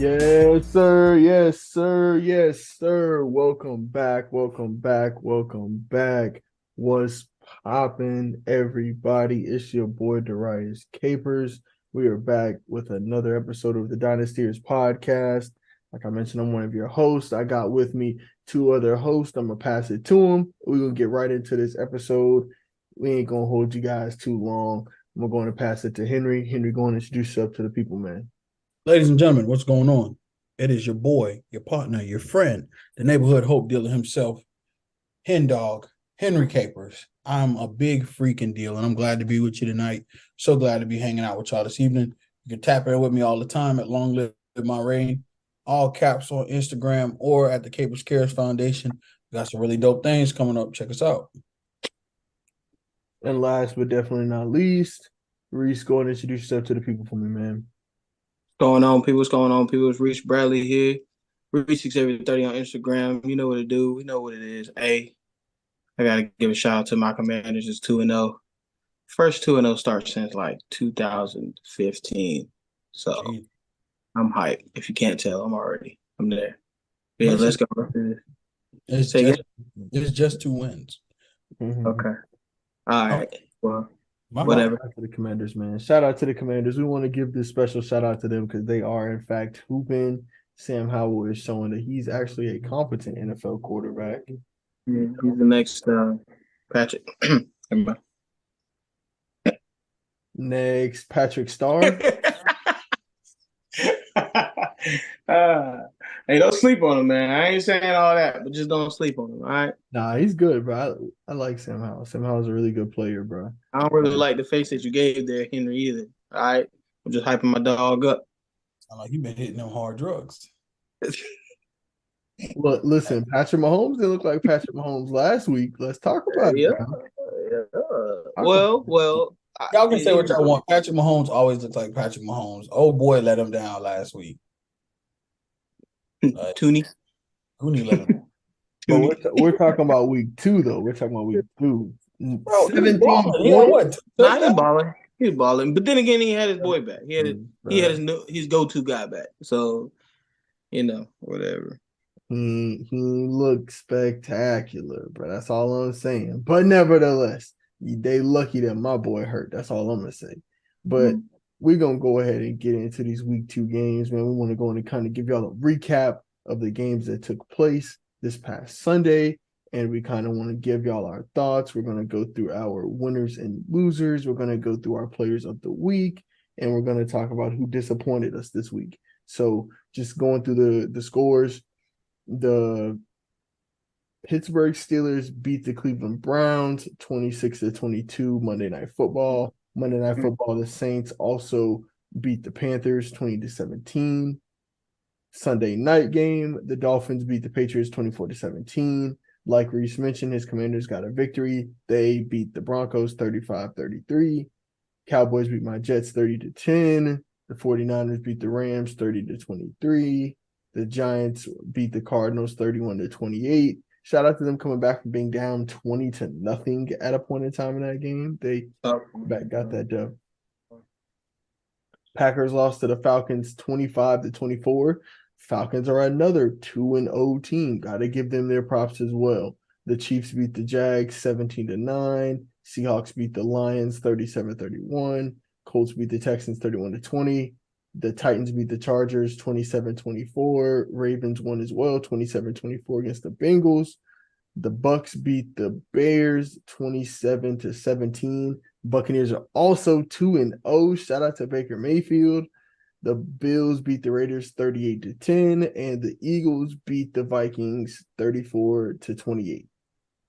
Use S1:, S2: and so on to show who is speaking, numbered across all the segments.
S1: Yes, sir. Yes, sir. Yes, sir. Welcome back. Welcome back. Welcome back. What's poppin', everybody? It's your boy Darius Capers. We are back with another episode of the Dynastyers podcast. Like I mentioned, I'm one of your hosts. I got with me two other hosts. I'm gonna pass it to them. We're gonna get right into this episode. We ain't gonna hold you guys too long. I'm going to pass it to Henry. Henry, go and introduce yourself to the people, man.
S2: Ladies and gentlemen, what's going on? It is your boy, your partner, your friend, the neighborhood hope dealer himself, Hen Dog, Henry Capers. I'm a big freaking deal, and I'm glad to be with you tonight. So glad to be hanging out with y'all this evening. You can tap in with me all the time at Long Live My Reign, all caps on Instagram or at the Capers Cares Foundation. We got some really dope things coming up. Check us out.
S1: And last but definitely not least, Reese, go and introduce yourself to the people for me, man.
S3: Going on, people? What's going on, people? It's Reese Bradley here. Reese 630 on Instagram. You know what to do. We know what it is. Hey, I gotta give a shout out to my Commanders. It's 2-0. First 2-0 start since like 2015. So
S2: Gee,
S3: I'm hyped. If you can't tell, I'm there. Yeah, let's
S2: listen,
S3: go.
S2: it's
S3: Say
S2: just
S3: again.
S2: it's just two wins.
S1: Mm-hmm.
S3: Okay. All
S2: Oh,
S3: right. Well,
S2: my
S1: Shout
S2: bad.
S3: whatever.
S1: out to the Commanders, man. Shout out to the Commanders. We want to give this special shout out to them because they are, in fact, hooping. Sam Howell is showing that he's actually a competent NFL quarterback.
S3: Yeah, he's the next Patrick. Never
S1: Next, Patrick Starr.
S3: mind. uh, hey, don't sleep on him, man. I ain't saying all that, but just don't sleep on him. All right.
S1: Nah, he's good, bro. I like Sam Howell. Sam Howell's a really good player, bro.
S3: I don't really like the face that you gave there, Henry, either. All right. I'm just hyping my dog up.
S2: Sound like you been hitting them hard drugs.
S1: Well, listen, Patrick Mahomes didn't look like Patrick Mahomes last week. Let's talk about it,
S3: Yeah.
S1: bro.
S3: Yeah.
S1: Talk about
S2: Y'all can say
S3: you
S2: what y'all
S3: know,
S2: want. Patrick Mahomes always looks like Patrick Mahomes. Oh boy, let him down last week.
S3: Toonie.
S2: Rooney let him down.
S1: But
S3: Toonie.
S1: we're talking about week two, though. We're talking about week two.
S2: Bro, he was
S1: 17
S2: balling. He had
S1: points.
S2: what?
S3: Nah, he
S2: Touchdown?
S3: balling. He's balling. But then again, he had his boy back. He had
S1: Bruh.
S3: his go-to guy back. So, whatever.
S1: He looked spectacular, bro. That's all I'm saying. But nevertheless, they lucky that my boy hurt. That's all I'm gonna say. But we're gonna go ahead and get into these week two games, man. We want to go in and kind of give y'all a recap of the games that took place this past Sunday. And we kind of want to give y'all our thoughts. We're gonna go through our winners and losers. We're gonna go through our players of the week, and we're gonna talk about who disappointed us this week. So just going through the scores. The Pittsburgh Steelers beat the Cleveland Browns 26-22 Monday Night Football. Monday Night Football, the Saints also beat the Panthers 20-17. Sunday night game, the Dolphins beat the Patriots 24-17. Like Reese mentioned, his Commanders got a victory. They beat the Broncos 35-33. Cowboys beat my Jets 30-10. The 49ers beat the Rams 30-23. The Giants beat the Cardinals 31-28. Shout out to them coming back from being down 20-0 at a point in time in that game. They got that dub. Packers lost to the Falcons 25-24. Falcons are another 2-0 team. Got to give them their props as well. The Chiefs beat the Jags 17-9. Seahawks beat the Lions 37-31. Colts beat the Texans 31-20. The Titans beat the Chargers 27-24. Ravens won as well 27-24 against the Bengals. The Bucks beat the Bears 27-17. Buccaneers are also 2-0. Shout out to Baker Mayfield. The Bills beat the Raiders 38-10, and the Eagles beat the Vikings 34-28.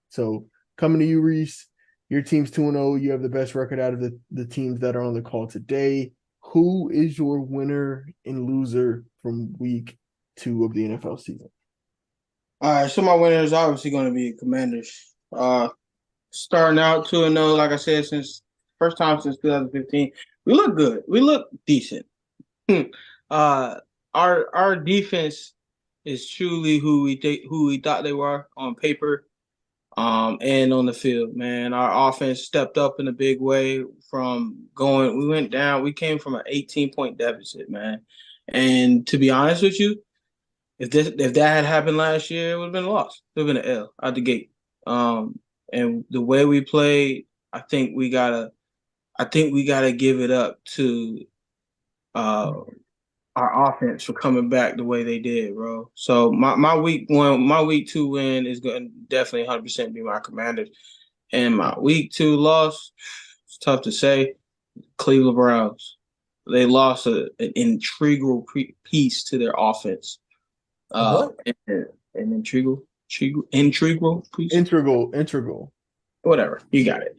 S1: So coming to you, Reese, your team's 2-0. You have the best record out of the teams that are on the call today. Who is your winner and loser from week two of the NFL season?
S3: All right, so my winner is obviously going to be Commanders. Starting out 2-0, like I said, since first time since 2015. We look good. We look decent. Our defense is truly who we thought they were on paper, and on the field. Man, our offense stepped up in a big way. We went down. We came from an 18-point deficit, man, And to be honest with you, if that had happened last year, it would have been a loss. It would have been an L out the gate. And the way we played, I think we gotta give it up to uh our offense for coming back the way they did, bro. So my week 2 win is going to definitely 100% be my Commanders, and my week 2 loss. It's tough to say. Cleveland Browns. They lost an integral piece to their offense.
S2: What?
S3: An integral piece.
S1: Integral.
S3: Whatever, you got it.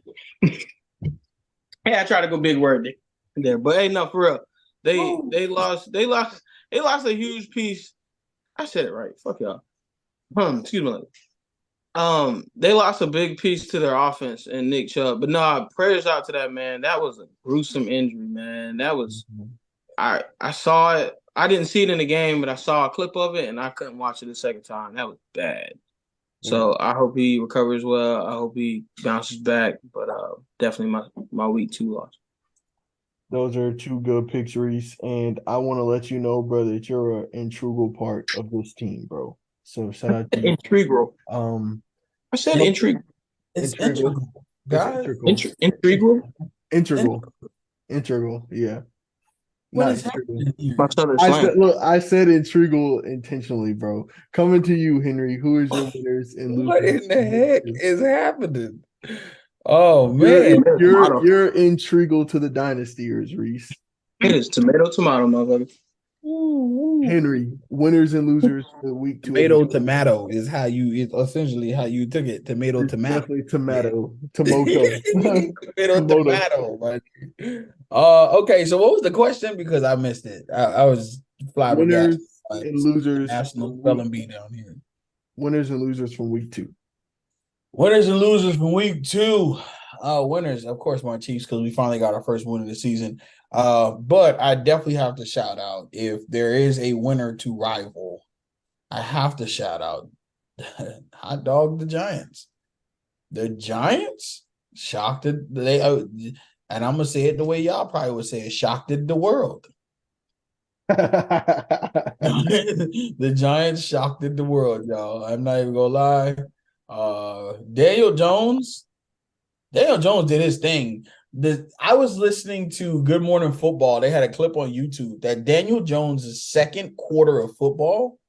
S3: Hey, I tried to go big word there, but hey, no, for real. They lost a huge piece. I said it right. Fuck y'all. Excuse me. They lost a big piece to their offense and Nick Chubb. But no, prayers out to that man. That was a gruesome injury, man. That was I saw it. I didn't see it in the game, but I saw a clip of it and I couldn't watch it a second time. That was bad. So I hope he recovers well. I hope he bounces back. But definitely my week 2 loss.
S1: Those are 2 good picks, Reese. And I want to let you know, brother, that you're an integral part of this team, bro. So shout out to you.
S3: Integral. I said integral.
S2: It's
S1: Integral.
S2: integral, guys.
S1: Integral. Yeah.
S2: What
S1: Not
S2: is
S1: integral.
S2: happening here?
S3: My southern slang.
S1: I said integral intentionally, bro. Coming to you, Henry. Who is your winners and losers?
S2: What in the heck is happening? Oh man,
S1: You're integral to the Dynastyers, Reese.
S3: It is tomato, motherfucker.
S1: Henry, winners and losers for week 2.
S2: tomato is how you. It's essentially how you took it. Tomato.
S1: Definitely tomato.
S2: Tomato. Like, okay. So what was the question? Because I missed it. I was flabbergasted.
S1: Winners and losers.
S2: National spelling bee down here.
S1: Winners and losers from week 2.
S2: Winners and losers from week 2. Winners, of course, my Chiefs, because we finally got our first win of the season. But I definitely have to shout out, if there is a winner to rival, I have to shout out hot dog the Giants. The Giants shocked it. And I'm gonna say it the way y'all probably would say it, shocked it the world. The Giants shocked it the world, y'all. I'm not even gonna lie. Daniel Jones did his thing. I was listening to Good Morning Football. They had a clip on YouTube that Daniel Jones' second quarter of football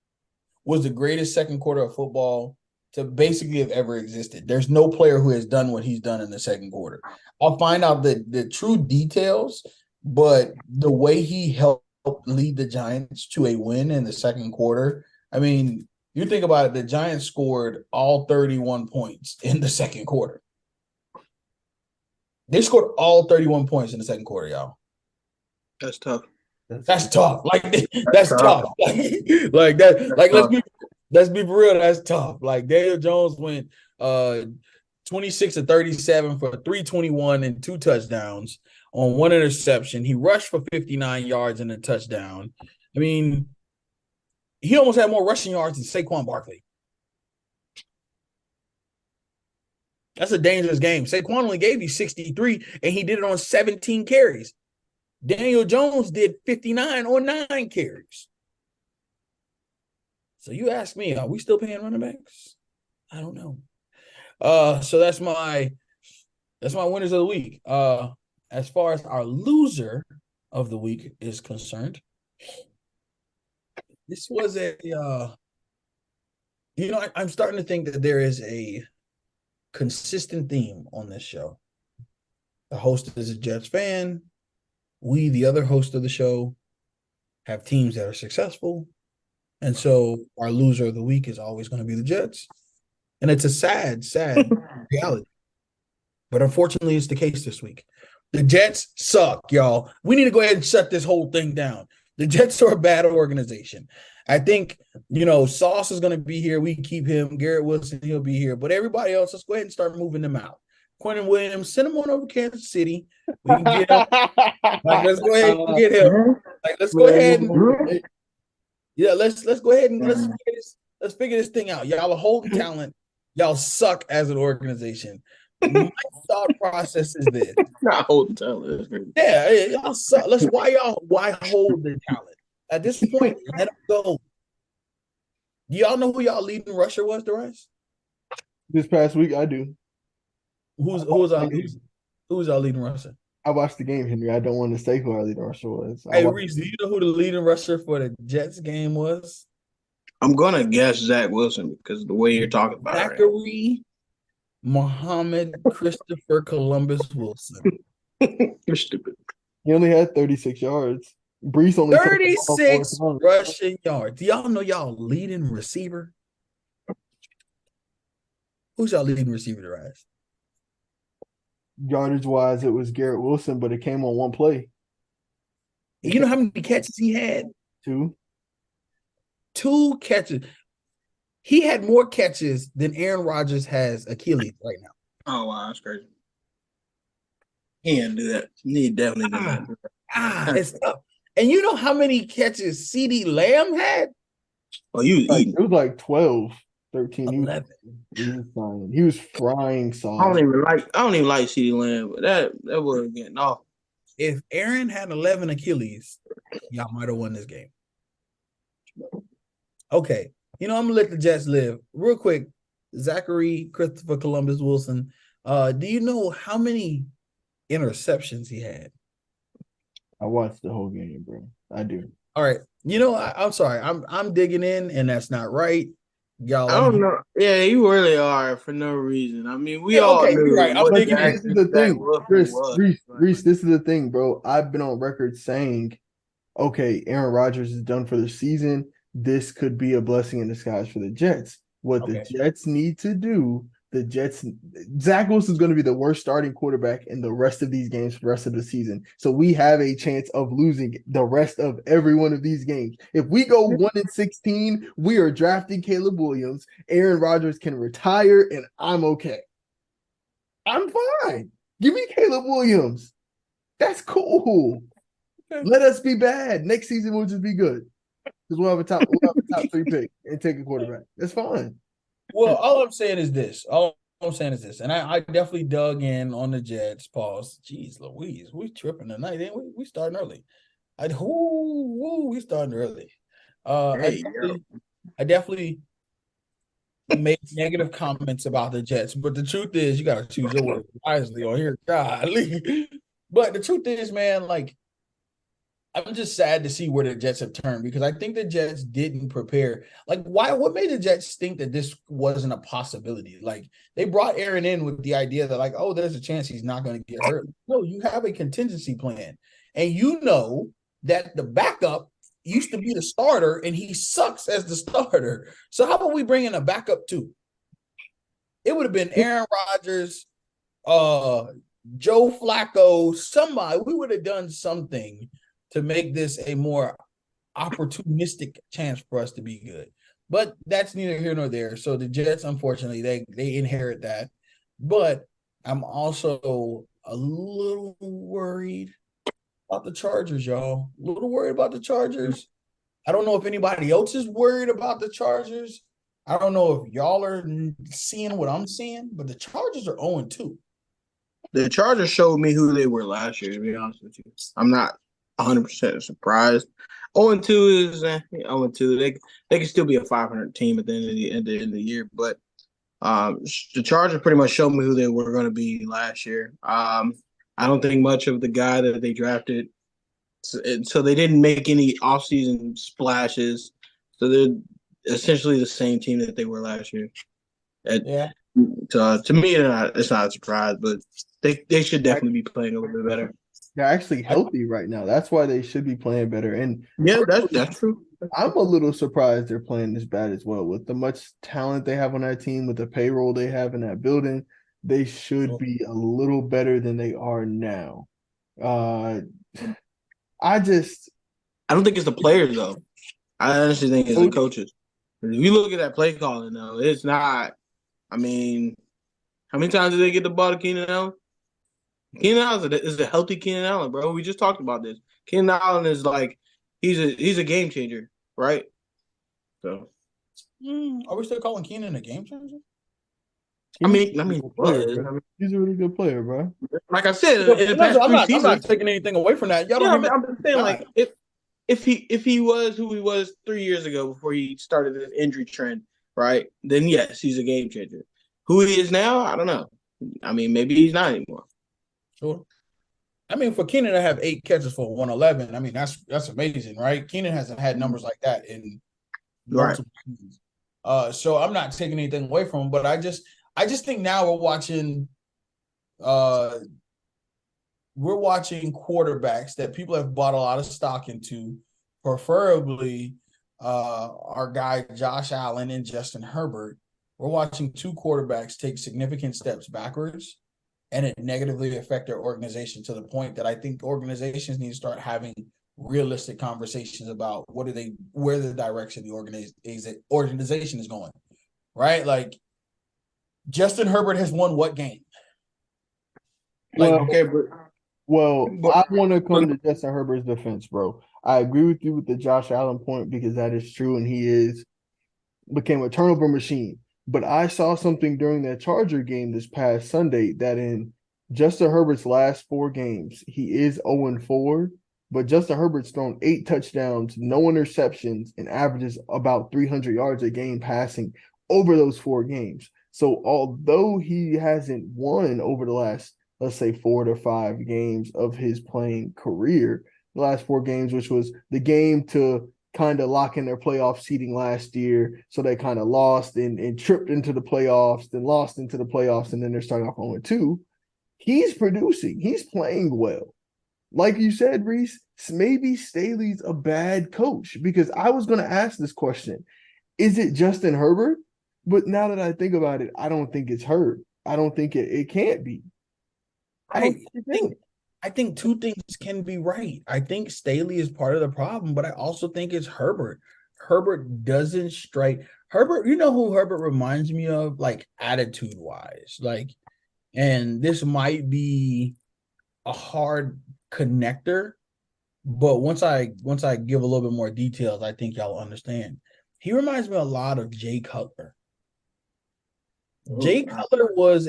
S2: was the greatest second quarter of football to basically have ever existed. There's no player who has done what he's done in the second quarter. I'll find out the true details, but the way he helped lead the Giants to a win in the second quarter, I mean, you think about it, the Giants scored all 31 points in the second quarter. They scored all 31 points in the second quarter, y'all.
S3: That's tough.
S2: That's tough. Like that's tough. Like that. Like let's be for real. That's tough. Like Daniel Jones went 26 of 37 for 321 and 2 touchdowns on 1 interception. He rushed for 59 yards and a touchdown. I mean, he almost had more rushing yards than Saquon Barkley. That's a dangerous game. Saquon only gave you 63, and he did it on 17 carries. Daniel Jones did 59 on 9 carries. So you ask me, are we still paying running backs? I don't know. So that's my winners of the week. As far as our loser of the week is concerned, this was I'm starting to think that there is a consistent theme on this show. The host is a Jets fan. We, the other host of the show, have teams that are successful. And so our loser of the week is always going to be the Jets. And it's a sad reality. But unfortunately, it's the case this week. The Jets suck, y'all. We need to go ahead and shut this whole thing down. The Jets are a bad organization. I think, Sauce is going to be here. We keep him. Garrett Wilson, he'll be here. But everybody else, let's go ahead and start moving them out. Quentin Williams, send him on over to Kansas City. We can get him. Let's go ahead and get him. Let's go ahead and let's go ahead and let's figure this thing out. Y'all are holding talent. Y'all suck as an organization. My thought process is this.
S3: Not holding talent.
S2: Yeah, y'all suck. Why hold the talent? At this point, let him go. Do y'all know who y'all leading rusher was, the rest?
S1: This past week, I do.
S2: Who's our leading rusher?
S1: I watched the game, Henry. I don't want to say who our leading rusher was.
S2: Hey, Reese, do you know who the leading rusher for the Jets game was?
S3: I'm gonna guess Zach Wilson because of the way you're talking about it.
S2: Zachary Muhammad Christopher Columbus Wilson.
S3: You're stupid.
S1: He only had 36 yards. Brees only
S2: 36 rushing yards. Do y'all know y'all leading receiver? Who's y'all leading receiver to rise?
S1: Yardage wise, it was Garrett Wilson, but it came on one play.
S2: You know how many catches he had?
S1: Two.
S2: 2 catches. He had more catches than Aaron Rodgers has Achilles right now.
S3: Oh wow, that's crazy. He didn't do that. He definitely did that.
S2: It's tough. And you know how many catches CD Lamb had?
S3: Oh, you was eating.
S1: It was like 12, 13.
S2: 11.
S1: He was frying sauce.
S3: I don't even like CeeDee Lamb, but that was getting off.
S2: If Aaron had 11 Achilles, y'all might have won this game. Okay. I'm going to let the Jets live. Real quick, Zachary Christopher Columbus Wilson, do you know how many interceptions he had?
S1: I watched the whole game, bro. I do.
S2: All right. I'm sorry. I'm digging in, and that's not right. Y'all,
S3: I don't know. Yeah, you really are for no reason. I mean, we all
S2: okay,
S3: knew.
S2: You're right. I'm digging in.
S1: This is the thing, Reese. This is the thing, bro. I've been on record saying, okay, Aaron Rodgers is done for the season. This could be a blessing in disguise for the Jets. What the Jets need to do, Zach Wilson's going to be the worst starting quarterback in the rest of these games for the rest of the season. So we have a chance of losing the rest of every one of these games. If we go 1-16, we are drafting Caleb Williams. Aaron Rodgers can retire, and I'm okay. I'm fine. Give me Caleb Williams. That's cool. Let us be bad. Next season we'll just be good. Because we'll have a top 3 pick and take a quarterback. That's fine.
S2: Well, all I'm saying is this. And I definitely dug in on the Jets. Pause. Jeez Louise, we tripping tonight, ain't we? We starting early. We starting early. I definitely make negative comments about the Jets, but the truth is, you gotta choose your words wisely on here. Golly. But the truth is, man, like, I'm just sad to see where the Jets have turned because I think the Jets didn't prepare. Like, what made the Jets think that this wasn't a possibility? Like, they brought Aaron in with the idea that, like, oh, there's a chance he's not going to get hurt. No, you have a contingency plan. And you know that the backup used to be the starter and he sucks as the starter. So how about we bring in a backup too? It would have been Aaron Rodgers, Joe Flacco, somebody. We would have done something to make this a more opportunistic chance for us to be good. But that's neither here nor there. So the Jets, unfortunately, they inherit that. But I'm also a little worried about the Chargers, y'all. A little worried about the Chargers. I don't know if anybody else is worried about the Chargers. I don't know if y'all are seeing what I'm seeing, but the Chargers are 0-2.
S3: The Chargers showed me who they were last year, to be honest with you. I'm not 100% surprised. 0-2 is 0-2. They can still be a 500 team at the end of the year, but the Chargers pretty much showed me who they were going to be last year. I don't think much of the guy that they drafted, so they didn't make any offseason splashes. So they're essentially the same team that they were last year. To me, it's not a surprise, but they should definitely be playing a little bit better.
S1: They're actually healthy right now. That's why they should be playing better. And
S3: yeah, that's true.
S1: I'm a little surprised they're playing this bad as well. With the much talent they have on that team, with the payroll they have in that building, they should be a little better than they are now. I don't
S3: think it's the players though. I honestly think it's the coaches. If you look at that play calling though, it's not. I mean, how many times did they get the ball to Keenan Allen? Keenan Allen is a healthy Keenan Allen, bro. We just talked about this. Keenan Allen is like he's a game changer, right? So,
S2: are we still calling Keenan a game changer?
S3: I mean,
S1: he's a really good player, bro.
S3: Like I said, in the past
S2: I'm not taking anything away from that. Y'all don't.
S3: I'm just saying, like if he was who he was 3 years ago before he started this injury trend, right? Then yes, he's a game changer. Who he is now, I don't know. I mean, maybe he's not anymore.
S2: Sure. I mean, for Keenan to have 8 catches for 111, I mean, that's amazing, right? Keenan hasn't had numbers like that in
S3: Right.
S2: multiple seasons. So I'm not taking anything away from him, but I just think now uh we're watching quarterbacks that people have bought a lot of stock into, preferably our guy Josh Allen and Justin Herbert. We're watching two quarterbacks take significant steps backwards, and it negatively affect their organization to the point that I think organizations need to start having realistic conversations about where the direction the organization is going, right? Like Justin Herbert has won what game?
S1: Well,
S3: Okay, but
S1: I want to come to Justin Herbert's defense, bro. I agree with you with the Josh Allen point because that is true, and he became a turnover machine. But I saw something during that Charger game this past Sunday that in Justin Herbert's last 4 games, he is 0-4, but Justin Herbert's thrown 8 touchdowns, no interceptions, and averages about 300 yards a game passing over those 4 games. So although he hasn't won over the last, let's say, 4 to 5 games of his playing career, the last 4 games, which was the game to kind of lock in their playoff seeding last year. So they kind of lost and tripped into the playoffs, then lost into the playoffs, and then they're starting off 0-2. He's producing. He's playing well. Like you said, Reese, maybe Staley's a bad coach because I was going to ask this question. Is it Justin Herbert? But now that I think about it, I don't think it's Herb. I don't think it can't be.
S2: I think two things can be right. I think Staley is part of the problem, but I also think it's Herbert. Herbert doesn't strike. Herbert, you know who Herbert reminds me of, like attitude wise, like, and this might be a hard connector, but once I give a little bit more details, I think y'all understand. He reminds me a lot of Jay Cutler. Jay Cutler was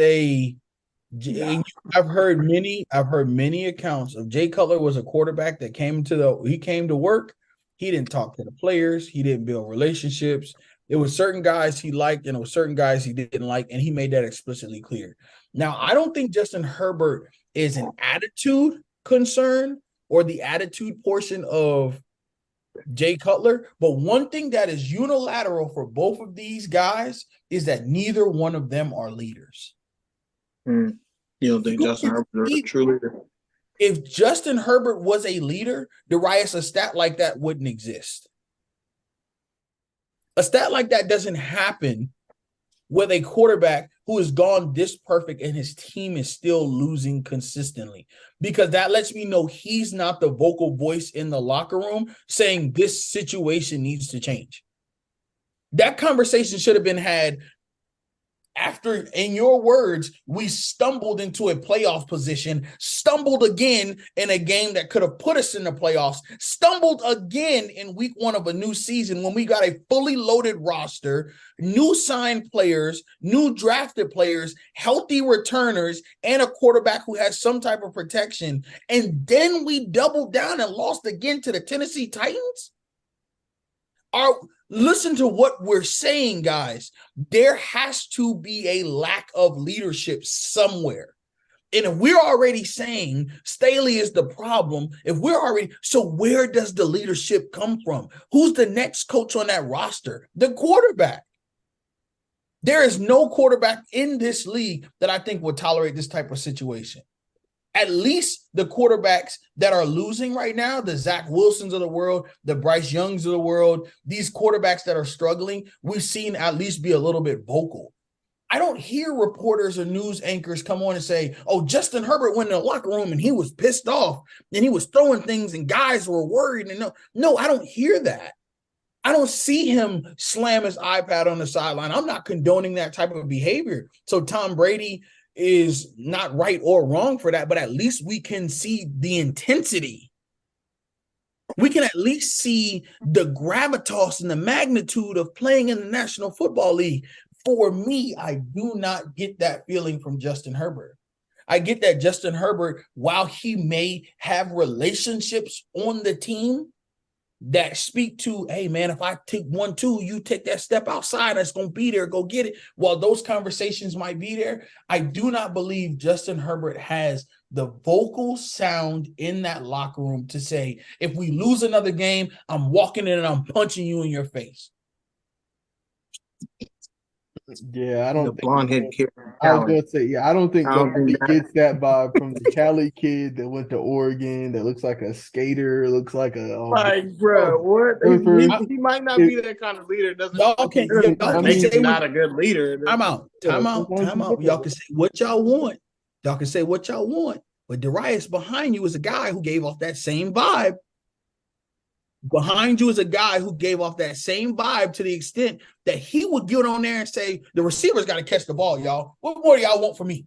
S2: I've heard many accounts of Jay Cutler was a quarterback that came to work. He didn't talk to the players. He didn't build relationships. There were certain guys he liked and there were certain guys he didn't like, and he made that explicitly clear. Now, I don't think Justin Herbert is an attitude concern or the attitude portion of Jay Cutler, but one thing that is unilateral for both of these guys is that neither one of them are leaders.
S3: You don't think Justin Herbert is a true leader?
S2: If Justin Herbert was a leader, Darius, a stat like that wouldn't exist. A stat like that doesn't happen with a quarterback who has gone this perfect and his team is still losing consistently, because that lets me know he's not the vocal voice in the locker room saying this situation needs to change. That conversation should have been had after, in your words, we stumbled into a playoff position, stumbled again in a game that could have put us in the playoffs, stumbled again in week 1 of a new season when we got a fully loaded roster, new signed players, new drafted players, healthy returners, and a quarterback who has some type of protection. And then we doubled down and lost again to the Tennessee Titans? Listen to what we're saying, guys. There has to be a lack of leadership somewhere. And if we're already saying Staley is the problem, so where does the leadership come from? Who's the next coach on that roster? The quarterback. There is no quarterback in this league that I think would tolerate this type of situation. At least the quarterbacks that are losing right now, the Zach Wilsons of the world, the Bryce Youngs of the world, these quarterbacks that are struggling, we've seen at least be a little bit vocal. I don't hear reporters or news anchors come on and say, oh, Justin Herbert went in the locker room and he was pissed off and he was throwing things and guys were worried. And no, I don't hear that. I don't see him slam his iPad on the sideline. I'm not condoning that type of behavior. So Tom Brady is not right or wrong for that, but at least we can see the intensity. We can at least see the gravitas and the magnitude of playing in the National Football League. For me, I do not get that feeling from Justin Herbert. I get that Justin Herbert, while he may have relationships on the team, that speak to, hey man, if I take 1-2, you take that step outside, that's gonna be there, go get it. While those conversations might be there, I do not believe Justin Herbert has the vocal sound in that locker room to say, if we lose another game, I'm walking in and I'm punching you in your face.
S1: Yeah, I
S3: The
S1: don't think
S3: blonde head kid from
S1: I was
S3: Cali.
S1: gonna say, yeah, I don't think
S3: I don't
S1: nobody
S3: think that.
S1: gets that vibe from the Cali kid that went to Oregon that looks like a skater, looks like a
S3: Like, bro, what?
S1: surfer.
S3: He might not be that kind of leader.
S2: Y'all can
S3: Make
S2: say
S3: him
S2: what,
S3: not a good leader.
S2: time out.
S1: Sometimes you get
S2: Y'all can say what y'all want. Y'all can say what y'all want. But Darius behind you is a guy who gave off that same vibe. Behind you is a guy who gave off that same vibe to the extent that he would get on there and say, the receivers got to catch the ball, y'all. What more do y'all want from me?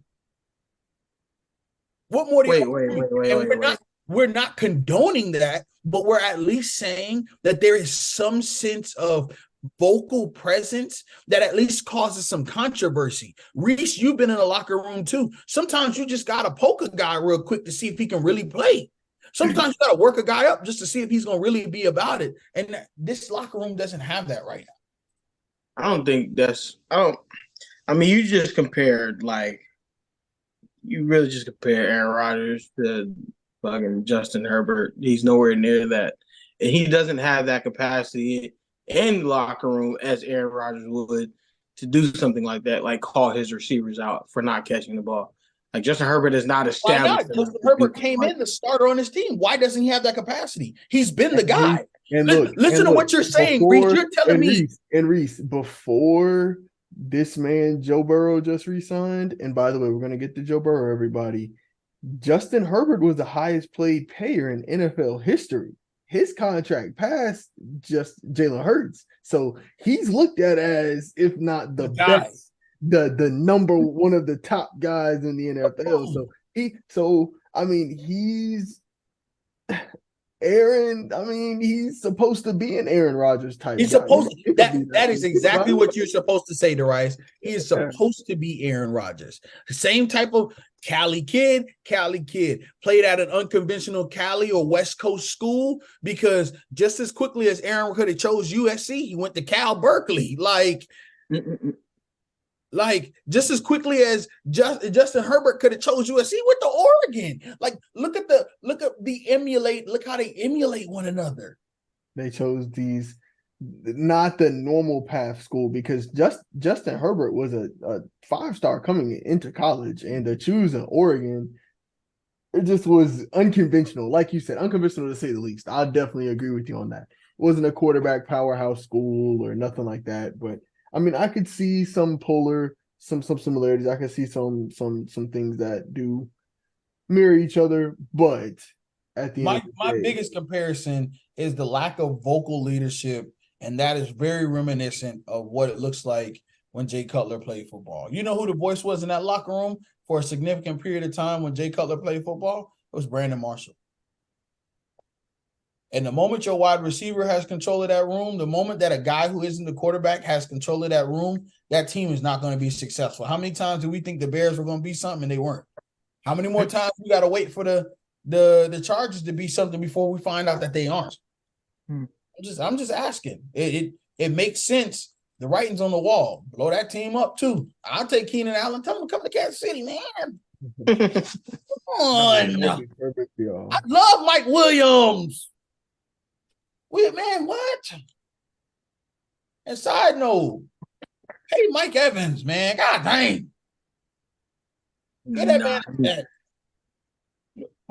S2: What more do y'all want from me? And we're not condoning that, but we're at least saying that there is some sense of vocal presence that at least causes some controversy. Reese, you've been in a locker room too. Sometimes you just got to poke a guy real quick to see if he can really play. Sometimes you got to work a guy up just to see if he's going to really be about it. And this locker room doesn't have that right now.
S3: I don't think that's, I mean, you just compared, like, you really just compare Aaron Rodgers to fucking Justin Herbert. He's nowhere near that. And he doesn't have that capacity in the locker room as Aaron Rodgers would to do something like that, like call his receivers out for not catching the ball. Like, Justin Herbert is not established.
S2: Why not? Justin Herbert came in the starter on his team. Why doesn't he have that capacity? He's been the guy.
S1: And look,
S2: listen to what you're saying, Reese. You're telling me.
S1: Reese, before this man, Joe Burrow, just re-signed, and by the way, we're going to get to Joe Burrow, everybody. Justin Herbert was the highest paid player in NFL history. His contract passed just Jalen Hurts. So he's looked at as, if not the best, the number one of the top guys in the NFL. So he's Aaron. I mean, he's supposed to be an Aaron Rodgers type.
S2: He's
S1: guy.
S2: supposed to, that is exactly what you're supposed to say, Darius. He is supposed to be Aaron Rodgers. The same type of Cali kid, played at an unconventional Cali or West Coast school, because just as quickly as Aaron could have chose USC, he went to Cal Berkeley. Like just as quickly as Justin Herbert could have chose USC, went to Oregon. Like look how they emulate one another.
S1: They chose these, not the normal path school, because Justin Herbert was a 5-star coming into college, and to choose an Oregon, it just was unconventional. Like you said, unconventional to say the least. I definitely agree with you on that. It wasn't a quarterback powerhouse school or nothing like that, but I mean, I could see some similarities. I could see some things that do mirror each other, but at the end,
S2: my biggest comparison is the lack of vocal leadership, and that is very reminiscent of what it looks like when Jay Cutler played football. You know who the voice was in that locker room for a significant period of time when Jay Cutler played football? It was Brandon Marshall. And the moment your wide receiver has control of that room, the moment that a guy who isn't the quarterback has control of that room, that team is not going to be successful. How many times do we think the Bears were going to be something and they weren't? How many more times we got to wait for the Chargers to be something before we find out that they aren't? I'm just asking. It makes sense. The writing's on the wall. Blow that team up too. I'll take Keenan Allen. Tell him to come to Kansas City, man. Come on. I love Mike Williams. Man, what? And side note, hey, Mike Evans, man, god dang. Get that man that.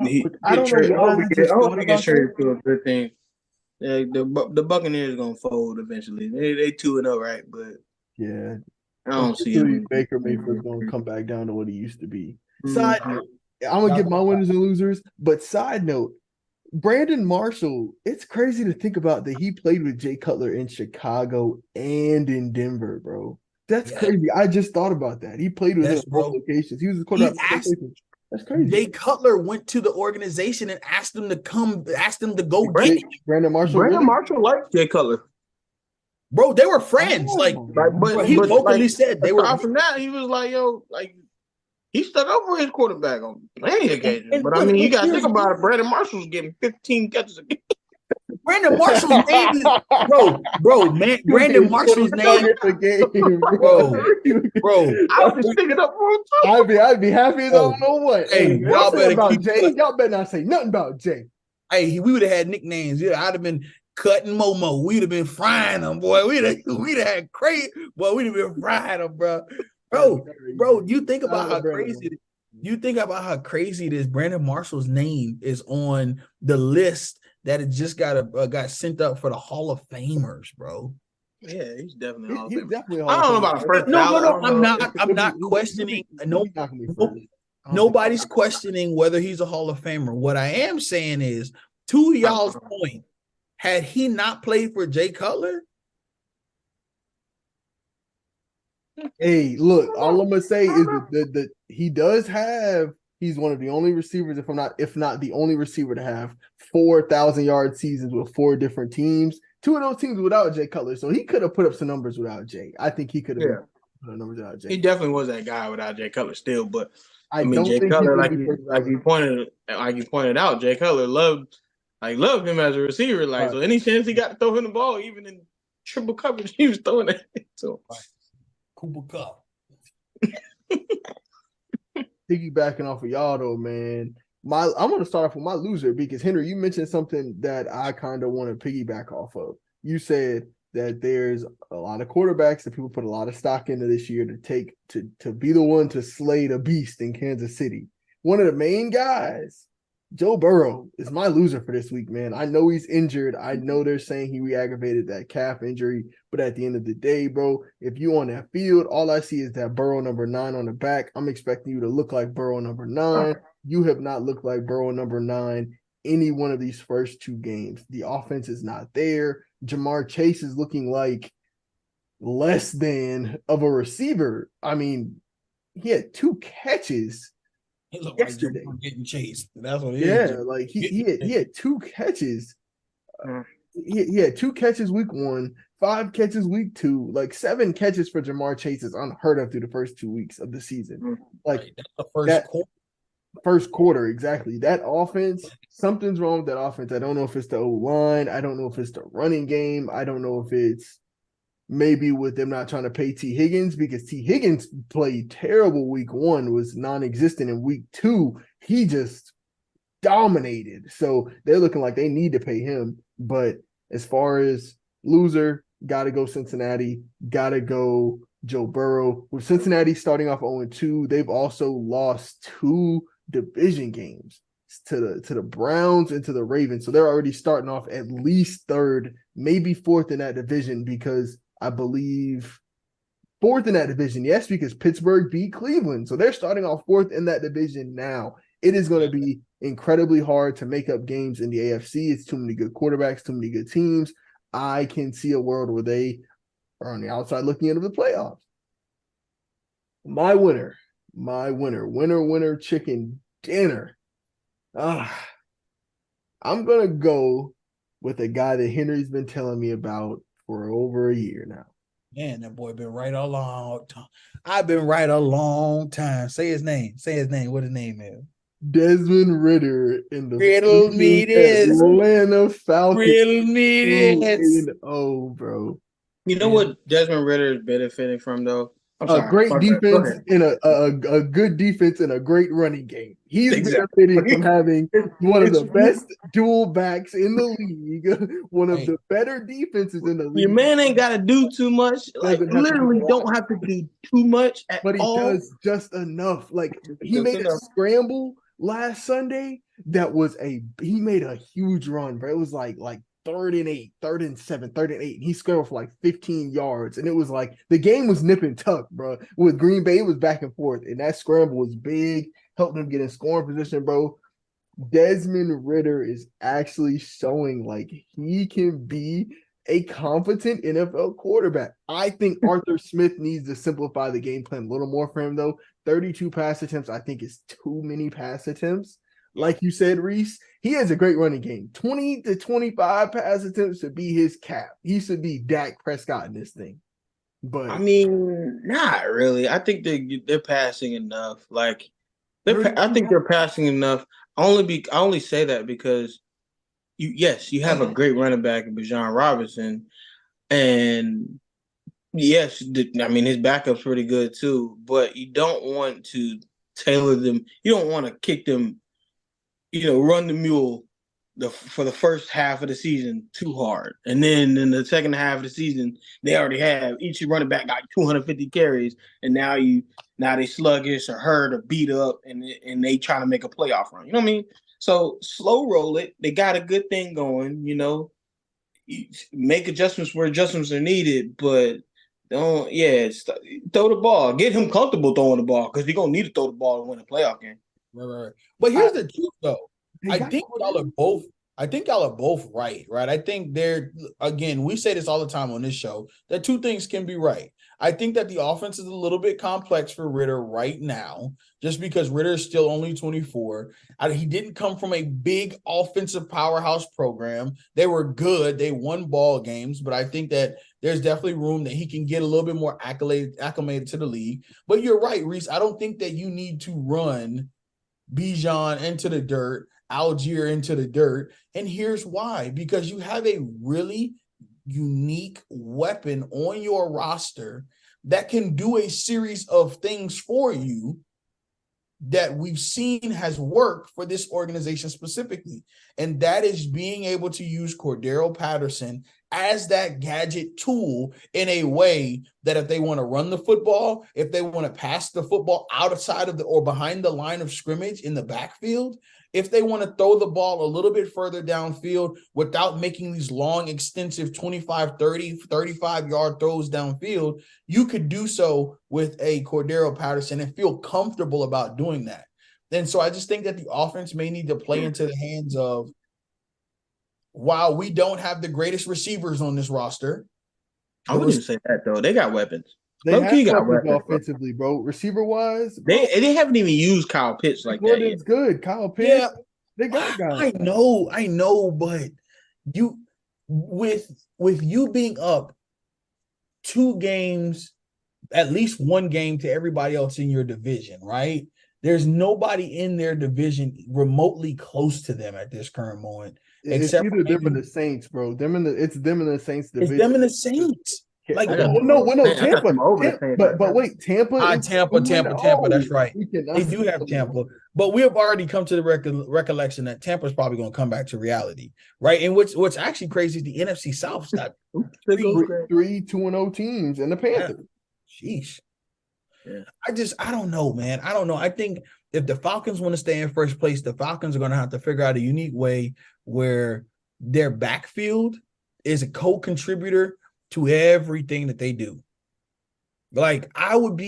S3: I don't know. I hope he gets traded to a good thing. The Buccaneers gonna fold eventually. They 2-0, right? But
S1: yeah,
S3: I don't see him.
S1: Baker Mayfield's gonna come back down to what he used to be. Side note, I'm gonna give my winners and losers, but side note, Brandon Marshall, it's crazy to think about that he played with Jay Cutler in Chicago and in Denver, bro. That's crazy. I just thought about that. He played with him at both locations. He was the quarterback. That's crazy.
S2: Jay Cutler went to the organization and asked them to go get him.
S1: Brandon Marshall
S3: liked Jay Cutler.
S2: Bro, they were friends. But he vocally said they were.
S3: From that, he was like, yo, like, he stuck up for his quarterback on plenty of occasions. But I mean, you got to think about it. Brandon Marshall's getting 15 catches a game.
S2: Brandon Marshall's name is man. Brandon Marshall's name,
S1: a game,
S2: bro.
S3: I was just picking up on
S1: I'd be happy as I don't know what.
S2: Hey,
S1: Hey,
S2: y'all better
S1: about
S2: keep
S1: Jay. Y'all better not say nothing about Jay.
S2: Hey, we would have had nicknames. Yeah, I'd have been cutting Momo. We'd have been frying them, boy. We'd have had crazy, boy. We'd have been frying them, bro. Bro, you think about how crazy. You think about how crazy this Brandon Marshall's name is on the list that it just got sent up for the Hall of Famers, bro.
S3: Yeah, he's definitely Hall of
S1: He's
S3: Famer.
S1: definitely
S3: I don't know about a first ballot.
S2: No. I'm not questioning. Nobody's questioning whether he's a Hall of Famer. What I am saying is, to y'all's point, had he not played for Jay Cutler?
S1: Hey, look, all I'm gonna say is that he does have. He's one of the only receivers, if not the only receiver to have 4,000-yard seasons with 4 different teams. 2 of those teams without Jay Cutler, so he could have put up some numbers without Jay. I think he could have put up numbers without Jay.
S3: He definitely was that guy without Jay Cutler still, but
S1: I mean,
S3: Jay Cutler, like you pointed out, Jay Cutler loved him as a receiver. Like, so any chance he got to throw him the ball, even in triple coverage, he was throwing it to him.
S2: Cooper Cup.
S1: Piggybacking off of y'all though, man. I'm gonna start off with my loser because Henry, you mentioned something that I kind of want to piggyback off of. You said that there's a lot of quarterbacks that people put a lot of stock into this year to be the one to slay the beast in Kansas City. One of the main guys, Joe Burrow, is my loser for this week, man. I know he's injured. I know they're saying he re-aggravated that calf injury, but at the end of the day, bro, if you on that field, all I see is that Burrow number 9 on the back. I'm expecting you to look like Burrow number 9. You have not looked like Burrow number 9 any one of these first 2 games. The offense is not there. Jamar Chase is looking like less than of a receiver. I mean, he had 2 catches yesterday.
S2: Like getting chased. That's what it
S1: is.
S2: Yeah,
S1: like he had 2 catches. He had 2 catches week 1, 5 catches week 2, like 7 catches for Jamar Chase is unheard of through the first 2 weeks of the season. Like
S2: that's the first quarter.
S1: First quarter, exactly. That offense, something's wrong with that offense. I don't know if it's the O-line. I don't know if it's the running game. I don't know if it's maybe with them not trying to pay T. Higgins because T. Higgins played terrible week 1, was non-existent in week 2. He just dominated. So they're looking like they need to pay him. But as far as loser, got to go Cincinnati, got to go Joe Burrow. With Cincinnati starting off 0-2, they've also lost 2 division games to the Browns and to the Ravens. So they're already starting off at least 3rd, maybe 4th in that division because I believe 4th in that division. Yes, because Pittsburgh beat Cleveland. So they're starting off 4th in that division now. It is going to be incredibly hard to make up games in the AFC. It's too many good quarterbacks, too many good teams. I can see a world where they are on the outside looking into the playoffs. My winner, chicken dinner. I'm going to go with a guy that Henry's been telling me about for over a year now.
S2: Man, that boy been right a long time. I've been right a long time. Say his name. What his name is.
S1: Desmond Ridder in the
S2: Riddle me this.
S1: Atlanta Falcons.
S2: Riddle me this.
S1: Bro.
S3: You know what Desmond Ridder is benefiting from though?
S1: A great defense and a good defense and a great running game. He's benefiting from having one of the best dual backs in the league, one of the better defenses in the league.
S3: Your man ain't got to do too much. Like literally don't have to do too much at all.
S1: But he does just enough. Like he made a scramble last Sunday he made a huge run, bro. It was like 3rd and 8, 3rd and 7, 3rd and 8. And he scrambled for like 15 yards. And it was like the game was nip and tuck, bro. With Green Bay, it was back and forth. And that scramble was big, helped them get in scoring position, bro. Desmond Ridder is actually showing like he can be a competent NFL quarterback. I think Arthur Smith needs to simplify the game plan a little more for him, though. 32 pass attempts, I think, is too many pass attempts. Like you said, Reese, he has a great running game. 20 to 25 pass attempts should be his cap. He should be Dak Prescott in this thing. But
S3: I mean, not really. I think they're passing enough. Like I think they're passing enough. I only say that because you have a great running back in Bijan Robinson, and yes, I mean his backup's pretty good too. But you don't want to tailor them. You don't want to kick them. Run the mule for the first half of the season too hard, and then in the second half of the season they already have each running back got 250 carries, and now they sluggish or hurt or beat up, and they trying to make a playoff run. You know what I mean? So slow roll it. They got a good thing going. Make adjustments where adjustments are needed, but don't throw the ball. Get him comfortable throwing the ball because he's gonna need to throw the ball to win a playoff game.
S2: Right. But here's the truth, though.
S1: They
S2: I
S1: got
S2: think y'all are both. I think y'all are both right. I think again, we say this all the time on this show, that two things can be right. I think that the offense is a little bit complex for Ritter right now, just because Ritter is still only 24. He didn't come from a big offensive powerhouse program. They were good. They won ball games, but I think that there's definitely room that he can get a little bit more acclimated to the league. But you're right, Reese. I don't think that you need to run Bijan into the dirt, Algier into the dirt. And here's why. Because you have a really unique weapon on your roster that can do a series of things for you that we've seen has worked for this organization specifically. And that is being able to use Cordero Patterson as that gadget tool in a way that if they want to run the football, if they want to pass the football outside of or behind the line of scrimmage in the backfield, if they want to throw the ball a little bit further downfield without making these long, extensive 25, 30, 35-yard throws downfield, you could do so with a Cordero Patterson and feel comfortable about doing that. And so I just think that the offense may need to play into the hands of, while we don't have the greatest receivers on this roster.
S3: I wouldn't even say that, though. They got weapons.
S1: They
S3: Low
S1: have
S3: key got
S1: weapons
S3: weapons,
S1: offensively, bro. Receiver wise,
S3: They haven't even used Kyle Pitts like that yet.
S1: Gordon's good. Kyle Pitts,
S2: Yeah,
S1: they got
S2: I
S1: guys.
S2: know, but you with you being up 2 games, at least 1 game to everybody else in your division, right? There's nobody in their division remotely close to them at this current moment.
S1: It's
S2: Except
S1: either them and the Saints, bro. It's them and the Saints
S2: it's
S1: division.
S2: them and the Saints. Like,
S3: I got
S1: No,
S3: I got
S1: Tampa.
S3: them over the Saints
S1: But
S3: right now.
S1: wait, Tampa is
S2: Tampa.
S1: 2-0.
S2: That's right.
S1: We cannot
S2: They do have Tampa, but we have already come to the recollection that Tampa's probably going to come back to reality, right? And what's actually crazy is the NFC South's got
S1: three 2-0 teams and the Panthers.
S2: Sheesh.
S3: Yeah.
S2: I don't know, man. I don't know. I think if the Falcons want to stay in first place, the Falcons are going to have to figure out a unique way where their backfield is a co-contributor to everything that they do. Like I would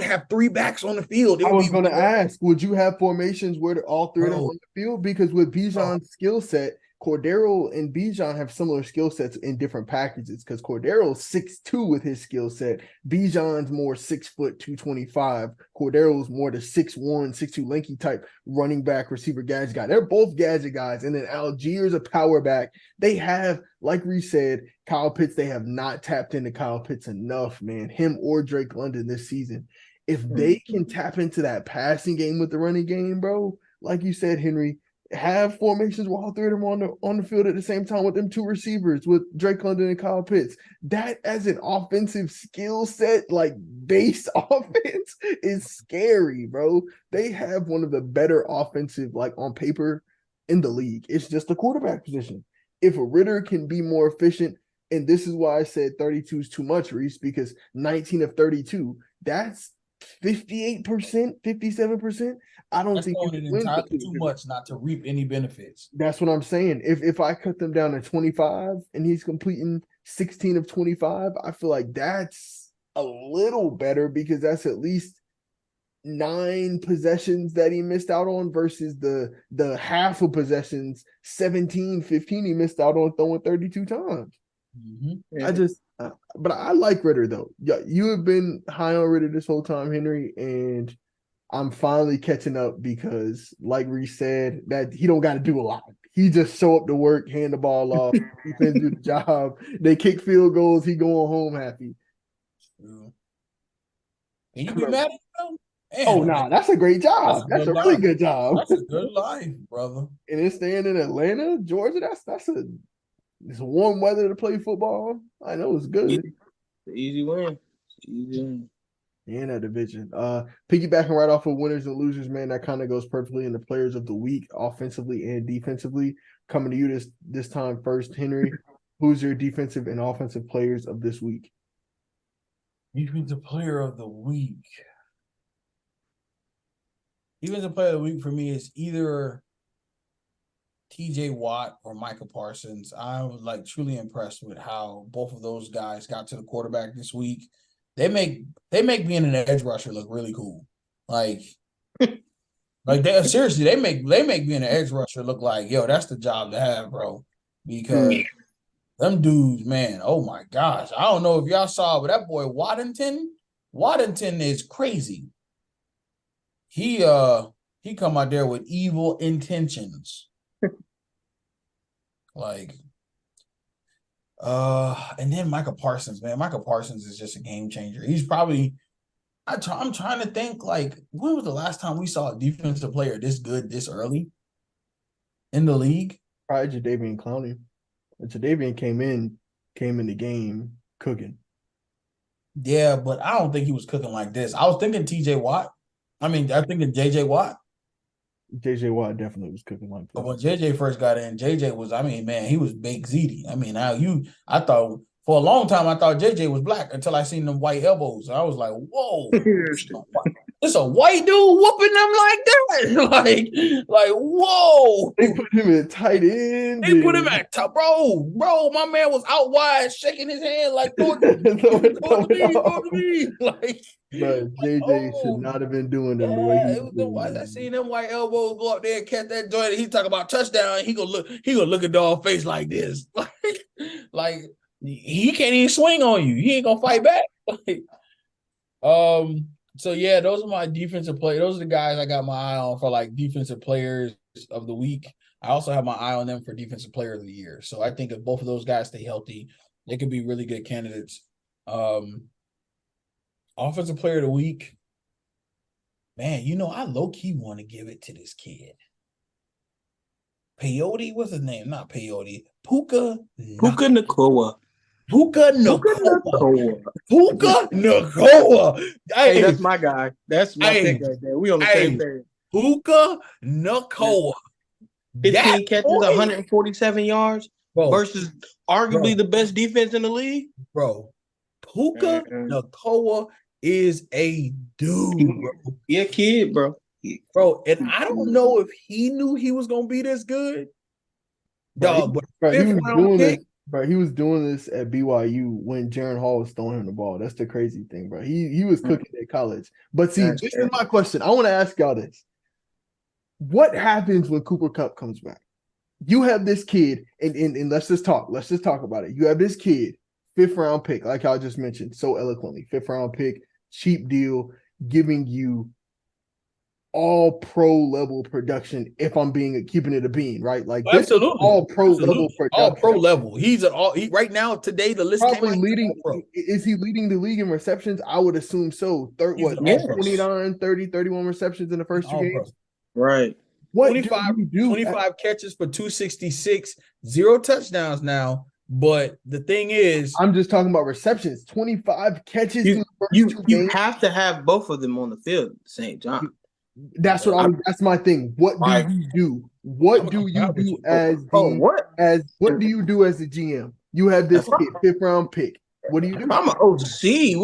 S2: have 3 backs on the field.
S1: I was going to ask, would you have formations where all three of them on the field? Because with Bijan's skill set, Cordero and Bijan have similar skill sets in different packages. Because Cordero's 6'2" with his skill set, Bijan's more 6', 225. Cordero's more the 6'1", 6'2" lanky type running back, receiver, gadget guy. They're both gadget guys. And then Algier's a power back. They have, like we said, Kyle Pitts. They have not tapped into Kyle Pitts enough, man. Him or Drake London this season. If they can tap into that passing game with the running game, bro, like you said, Henry, have formations where all three of them on the field at the same time with them 2 receivers, with Drake London and Kyle Pitts. That as an offensive skill set, like base offense, is scary, bro. They have one of the better offensive, like on paper, in the league. It's just the quarterback position. If a Ritter can be more efficient, and this is why I said 32 is too much, Reese, because 19 of 32, that's 58%, 57%. I don't think
S2: going entirely too much not to reap any benefits.
S1: That's what I'm saying. If I cut them down to 25 and he's completing 16 of 25, I feel like that's a little better because that's at least 9 possessions that he missed out on versus the half of possessions, 17, 15 he missed out on throwing 32 times.
S3: Mm-hmm.
S1: But I like Ritter though. Yeah, you have been high on Ritter this whole time, Henry, and I'm finally catching up because, like Reese said, that he don't got to do a lot. He just show up to work, hand the ball off, defense do the job. They kick field goals, he going home happy.
S2: Can you be mad at him?
S1: Oh,
S2: Man,
S1: nah, that's a great job. That's a really
S2: life.
S1: good job.
S2: That's a good life, brother.
S1: And then staying in Atlanta, Georgia, it's warm weather to play football. I know it's good.
S3: Easy win. Easy win.
S1: In that division. Piggybacking right off of winners and losers, man, that kind of goes perfectly in the players of the week, offensively and defensively. Coming to you this time first, Henry. Who's your defensive and offensive players of this week?
S2: Defensive player of the week. Defensive player of the week for me is either TJ Watt or Micah Parsons. I was like truly impressed with how both of those guys got to the quarterback this week. They make being an edge rusher look really cool. Like they seriously, they make being an edge rusher look like, yo, that's the job to have, bro. Because them dudes, man, oh my gosh. I don't know if y'all saw, but that boy Waddington is crazy. He come out there with evil intentions. Like, and then Micah Parsons, man. Micah Parsons is just a game changer. He's probably, I'm trying to think, like, when was the last time we saw a defensive player this good this early in the league?
S1: Probably Jadeveon Clowney. Jadeveon came in the game cooking.
S2: Yeah, but I don't think he was cooking like this. I was thinking TJ Watt. I'm thinking JJ Watt.
S1: JJ Watt definitely was cooking like
S2: But
S1: this.
S2: when JJ first got in, JJ was, man, he was baked ziti. I thought for a long time I thought JJ was black until I seen them white elbows. I was like, whoa, it's a white dude whooping them like that. like, whoa.
S1: They put him in tight end.
S2: They put him at top, bro. My man was out wide, shaking his hand like, throw it to me. Like,
S1: but JJ should not have been doing them the way he was doing.
S2: I seen them white elbows go up there and catch that joint. He talk about touchdown. He gonna look at dog face like this. like he can't even swing on you. He ain't gonna fight back. So yeah, those are my defensive players. Those are the guys I got my eye on for like defensive players of the week. I also have my eye on them for defensive player of the year. So I think if both of those guys stay healthy, they could be really good candidates. Offensive player of the week. Man, I low-key want to give it to this kid. Peyote, what's his name? Not Peyote. Puka
S3: Nacua.
S2: Puka Nacua.
S3: Hey, that's my guy. That's my pick right there. We on the same page.
S2: Puka Nacua.
S3: 15 catches, 147 yards versus arguably the best defense in the league.
S2: Bro, Puka Nacua is a dude, bro.
S3: Yeah, kid, bro.
S2: Bro, and I don't know if he knew he was gonna be this good. Dog, but
S1: he was doing this at BYU when Jaron Hall was throwing him the ball. That's the crazy thing, bro. He was cooking at college. But see, this is my question. I want to ask y'all this. What happens when Cooper Kupp comes back? You have this kid, and let's just talk about it. You have this kid, 5th round pick, like I just mentioned so eloquently, 5th round pick, cheap deal, giving you all pro level production. If I'm keeping it a bean, right? Like this is all pro level production.
S2: All pro level. He's right now today. The list
S1: probably leading. Is he leading the league in receptions? I would assume so. 29, 30, 31 receptions in the first 2 games.
S3: Right.
S2: What 25 catches for 266, 0 touchdowns now. But the thing is,
S1: I'm just talking about receptions. 25 catches in the first 2 games.
S3: You have to have both of them on the field at the same time.
S1: That's that's my thing. What do you do? What do you do as the GM? You have this kid, 5th round pick. What do you do?
S3: I'm an OC.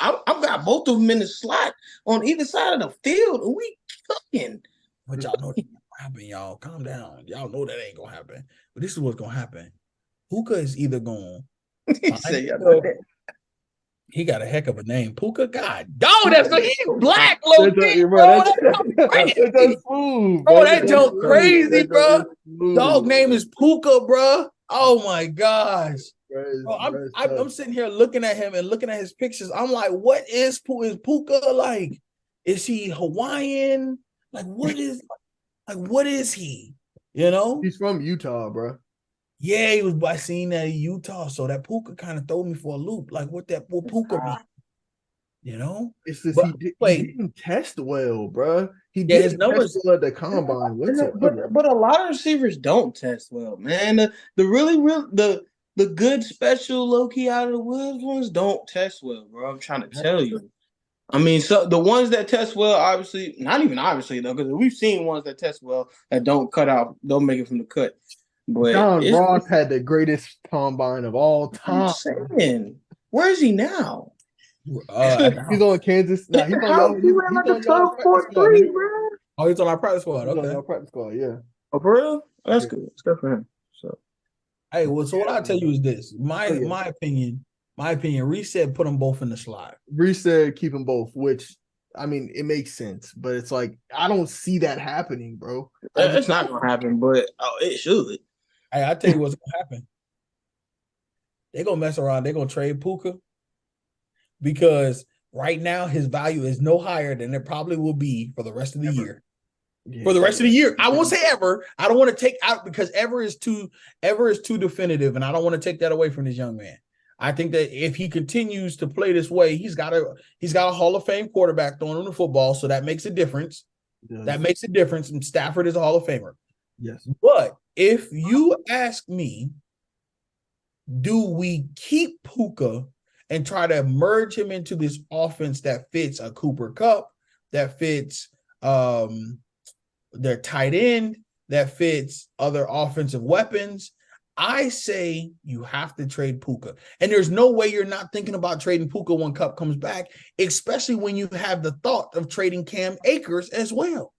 S3: I've got both of them in the slot on either side of the field, and we cooking.
S2: But y'all know that ain't gonna happen, y'all. Calm down. Y'all know that ain't gonna happen. But this is what's gonna happen. Puka is either going he got a heck of a name. Puka, God, dog, he's black, low key, bro. That's smooth, bro. That joke crazy, bro. Dog name is Puka, bro. Oh my gosh. Bro, I'm sitting here looking at him and looking at his pictures. I'm like, what is Puka like? Is he Hawaiian? Like, what is he?
S1: He's from Utah, bro.
S2: Yeah, he was by seeing that in Utah. So that Puka kind of threw me for a loop. Like, what Puka mean? You know,
S1: It's just
S2: but
S1: he didn't test well, bro. He
S2: yeah, his
S1: didn't test
S2: numbers.
S1: well at the combine whatsoever.
S3: But a lot of receivers don't test well, man. The really real the good special low key out of the woods ones don't test well, bro. I'm trying to tell you. I mean, so the ones that test well, obviously, not even obviously though, because we've seen ones that test well that don't make it from the cut. But
S1: John
S3: it's
S1: Ross had the greatest combine of all
S3: I'm
S1: time.
S3: saying, where is he now?
S1: He's on Kansas. Nah, he's on
S3: How
S1: y'all.
S3: he ran
S1: He's
S3: like a
S1: on y'all
S3: twelve
S1: practice
S3: four
S1: squad.
S3: three,
S1: Nigga.
S3: bro.
S2: Oh, he's on our practice squad.
S1: He's on
S2: Okay.
S1: y'all practice squad. Yeah.
S3: Oh, for real? That's
S1: Yeah.
S3: good. It's good for him. So
S2: Hey, well, so what I'll tell you is this.
S1: Oh, yeah.
S2: My opinion, Reset put them both in the slide.
S1: Reese said keep them both, which I mean it makes sense, but it's like I don't see that happening, bro.
S3: it's not gonna happen, but it should.
S2: Hey, I tell you what's gonna happen. They're gonna mess around. They're gonna trade Puka because right now his value is no higher than it probably will be for the rest of the year.
S1: Yeah.
S2: For the rest of the year, I won't say ever. I don't want to take out because ever is too definitive, and I don't want to take that away from this young man. I think that if he continues to play this way, he's got a Hall of Fame quarterback throwing him the football, so that makes a difference. That makes a difference. And Stafford is a Hall of Famer.
S1: Yes.
S2: But if you ask me, do we keep Puka and try to merge him into this offense that fits a Cooper Kupp, that fits their tight end, that fits other offensive weapons? I say you have to trade Puka. And there's no way you're not thinking about trading Puka when Kupp comes back, especially when you have the thought of trading Cam Akers as well.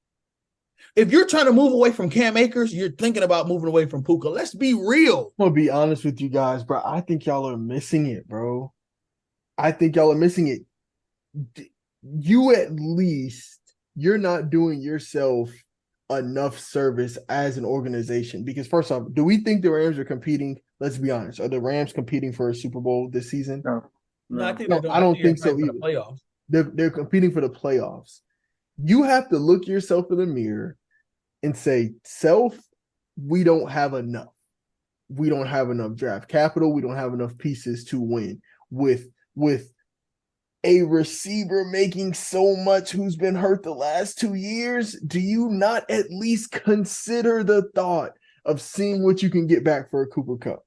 S2: If you're trying to move away from Cam Akers, you're thinking about moving away from Puka. Let's be real.
S1: I'm gonna be honest with you guys, bro. I think y'all are missing it, bro. I think y'all are missing it. You at least you're not doing yourself enough service as an organization because first off, do we think the Rams are competing? Let's be honest. Are the Rams competing for a Super Bowl this season?
S2: No, I think
S1: No, I don't think so
S2: either.
S1: either.
S2: Playoffs.
S1: They're competing for the playoffs. You have to look yourself in the mirror and say, self, we don't have enough. We don't have enough draft capital. We don't have enough pieces to win with a receiver making so much who's been hurt the last 2 years. Do you not at least consider the thought of seeing what you can get back for a Cooper Kupp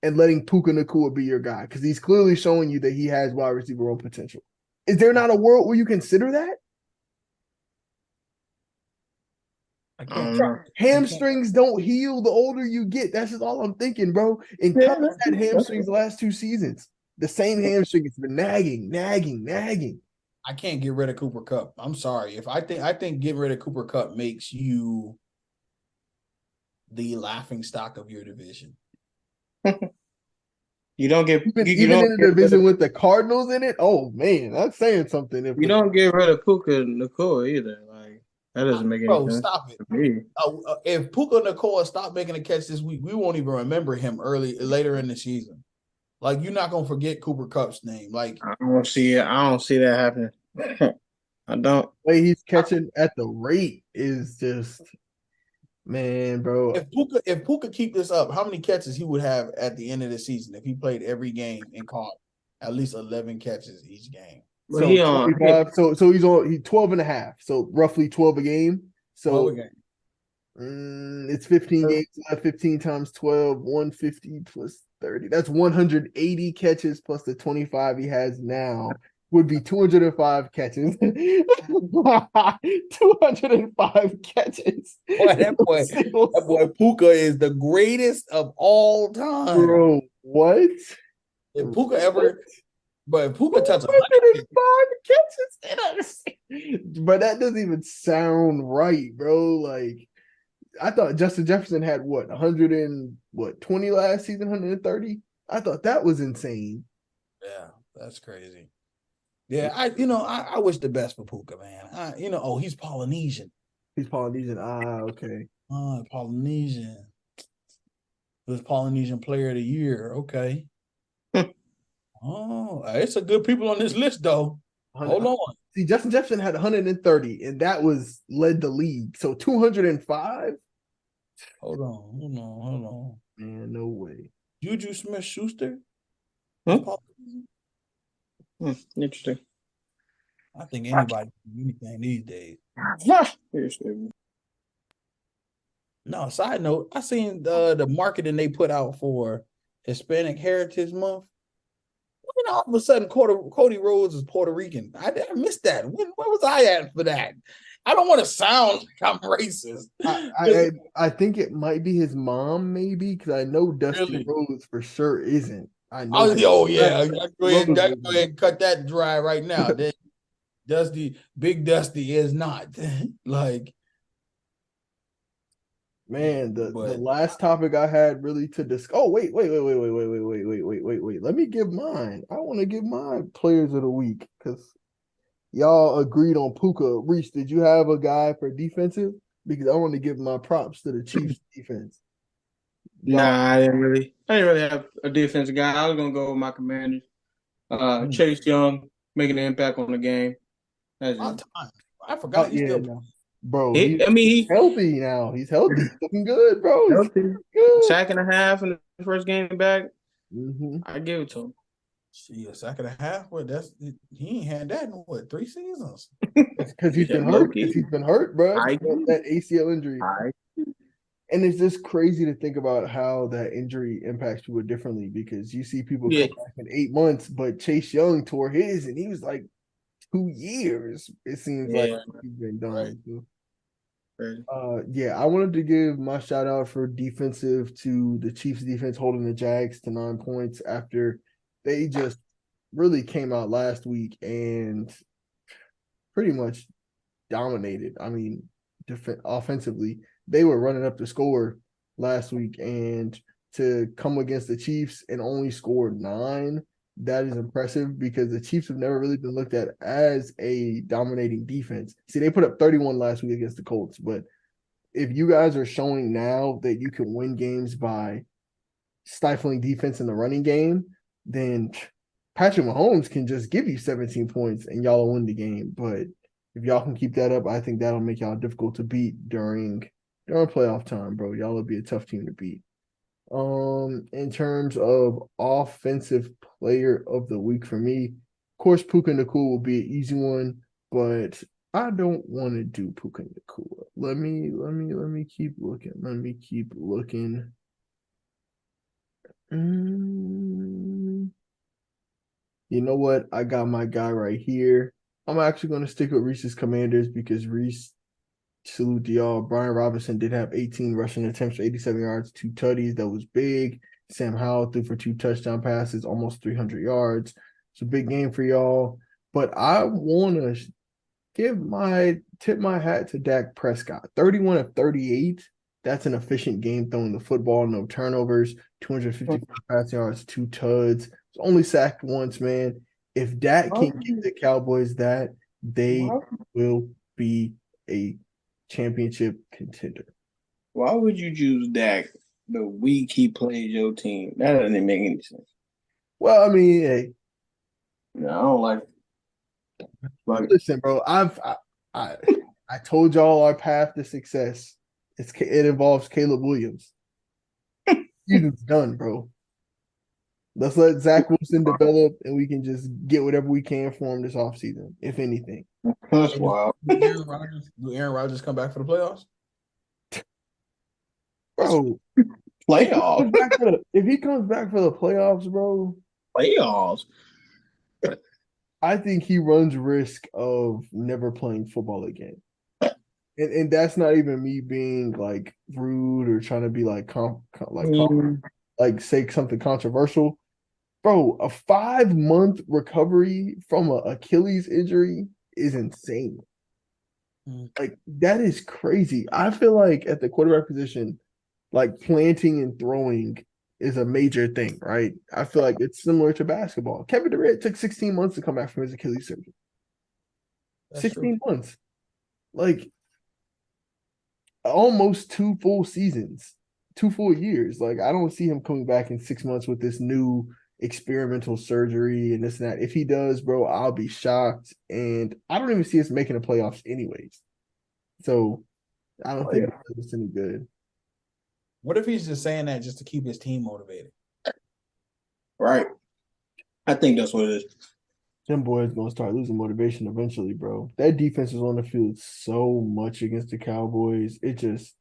S1: and letting Puka Nacua be your guy? Because he's clearly showing you that he has wide receiver role potential. Is there not a world where you consider that?
S2: I can't.
S1: Hamstrings don't heal the older you get. That's just all I'm thinking, bro. And Kupp has had hamstrings the last 2 seasons. The same hamstring. It's been nagging.
S2: I can't get rid of Cooper Kupp. I'm sorry. I think getting rid of Cooper Kupp makes you the laughing stock of your division.
S3: You don't get
S1: even in the division with the Cardinals in it. Oh man, that's saying something.
S3: You don't get rid of Puka Nacua either. Like that doesn't make any sense.
S2: Stop it. If Puka Nacua stopped making a catch this week, we won't even remember him later in the season. Like you're not gonna forget Cooper Kupp's name. Like
S3: I don't see it. I don't see that happening. I don't.
S1: The way he's catching at the rate is just, man, bro.
S2: If Puka keep this up, how many catches he would have at the end of the season if he played every game and caught at least 11 catches each game?
S1: So he's on 12 and a half. So roughly 12 a game. So it's 15 games left, 15 times 12, 150 plus 30. That's 180 catches plus the 25 he has now would be 205 catches. 205 catches.
S2: Boy, that boy Puka is the greatest of all time.
S1: Bro, what?
S2: If Puka touches
S1: 105 catches. But that doesn't even sound right, bro. Like I thought Justin Jefferson had 120 last season, 130. I thought that was insane.
S2: Yeah, that's crazy. Yeah, I wish the best for Puka, man. He's Polynesian.
S1: He's Polynesian. Okay.
S2: Polynesian. He was Polynesian Player of the Year. Okay. It's a good people on this list, though. Hold on.
S1: See, Justin Jefferson had 130, and that was led the league. So 205?
S2: Hold on.
S1: Man, no way.
S2: Juju Smith-Schuster?
S3: Interesting.
S2: I think anybody can do anything these days. No, side note, I seen the marketing they put out for Hispanic Heritage Month. All of a sudden, Cody Rhodes is Puerto Rican. I missed that. Where was I at for that? I don't want to sound like I'm racist.
S1: I think it might be his mom, maybe, because I know Dusty Rhodes for sure isn't. I know.
S2: Oh yeah, go ahead and cut that dry right now. Big Dusty is not like.
S1: Man, the last topic I had really to discuss. Oh, wait. Let me give mine. I want to give my players of the week because y'all agreed on Puka. Reese, did you have a guy for defensive? Because I want to give my props to the Chiefs defense.
S3: Nah, I didn't really have a defensive guy. I was gonna go with my Commanders. Chase Young making an impact on the game. That's it.
S2: I forgot he's still.
S1: No. Bro,
S3: he's
S1: healthy now. He's healthy. He's looking good, bro.
S3: Healthy. Good. Sack and a half in the first game back.
S1: Mm-hmm.
S3: I give it to him.
S2: See, a sack and a half. Well, he ain't had that in 3 seasons.
S1: Because he's been hurt. He's been hurt, bro. That ACL injury. And it's just crazy to think about how that injury impacts people differently because you see people come back in 8 months, but Chase Young tore his and he was like 2 years. It seems like he's been done.
S3: Right.
S1: I wanted to give my shout out for defensive to the Chiefs defense holding the Jags to 9 points after they just really came out last week and pretty much dominated. I mean, offensively, they were running up the score last week, and to come against the Chiefs and only score 9, that is impressive because the Chiefs have never really been looked at as a dominating defense. See, they put up 31 last week against the Colts, but if you guys are showing now that you can win games by stifling defense in the running game, then Patrick Mahomes can just give you 17 points and y'all will win the game. But if y'all can keep that up, I think that'll make y'all difficult to beat during playoff time, bro. Y'all will be a tough team to beat. In terms of offensive player of the week for me, of course, Puka Nacua will be an easy one, but I don't want to do Puka Nacua. Let me keep looking. You know what? I got my guy right here. I'm actually going to stick with Reese's Commanders because Reese, salute to y'all. Brian Robinson did have 18 rushing attempts for 87 yards, 2 tutties. That was big. Sam Howell threw for 2 touchdown passes, almost 300 yards. It's a big game for y'all. But I want to tip my hat to Dak Prescott. 31 of 38. That's an efficient game throwing the football, no turnovers, 254 passing yards, 2 tuds. It's only sacked once, man. If Dak can give the Cowboys that, they will be a championship contender.
S3: Why would you choose Dak the week he played your team? That doesn't make any sense.
S1: Well, I mean, hey.
S3: No, I don't like it.
S1: Listen, bro, I told y'all our path to success. It involves Caleb Williams. Season's done, bro. Let's let Zach Wilson develop, and we can just get whatever we can for him this offseason, if anything.
S3: That's wild.
S2: Do Aaron Rodgers come back for the playoffs?
S1: Bro,
S3: playoffs.
S1: If he comes back for the playoffs, bro.
S3: Playoffs.
S1: I think he runs risk of never playing football again. And that's not even me being like rude or trying to be like say something controversial. Bro, a 5-month recovery from an Achilles injury is insane. Like, that is crazy. I feel like at the quarterback position, like planting and throwing is a major thing, right? I feel like it's similar to basketball. Kevin Durant took 16 months to come back from his Achilles surgery. That's 16 months. Like, almost 2 full seasons, 2 full years. Like, I don't see him coming back in 6 months with this new experimental surgery and this and that. If he does, bro, I'll be shocked. And I don't even see us making the playoffs anyways. So I don't think it's any good.
S2: What if he's just saying that just to keep his team motivated?
S3: Right. I think that's what it is.
S1: them boys gonna start losing motivation eventually, bro. That defense is on the field so much against the Cowboys. It just,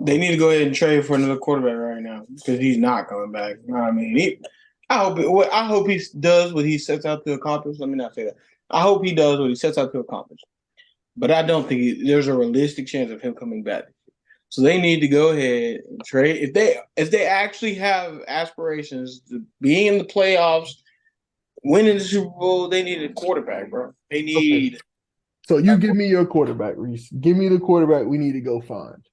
S3: They
S1: bro.
S3: need to go ahead and trade for another quarterback right now because he's not coming back. You know what I mean? I hope he does what he sets out to accomplish. Let me not say that. I hope he does what he sets out to accomplish. But I don't think there's a realistic chance of him coming back. So they need to go ahead and trade if they actually have aspirations to be in the playoffs, winning the Super Bowl. They need a quarterback, bro. They
S1: Okay.
S3: need.
S1: So you give me your quarterback, Reese. Give me the quarterback we need to go find.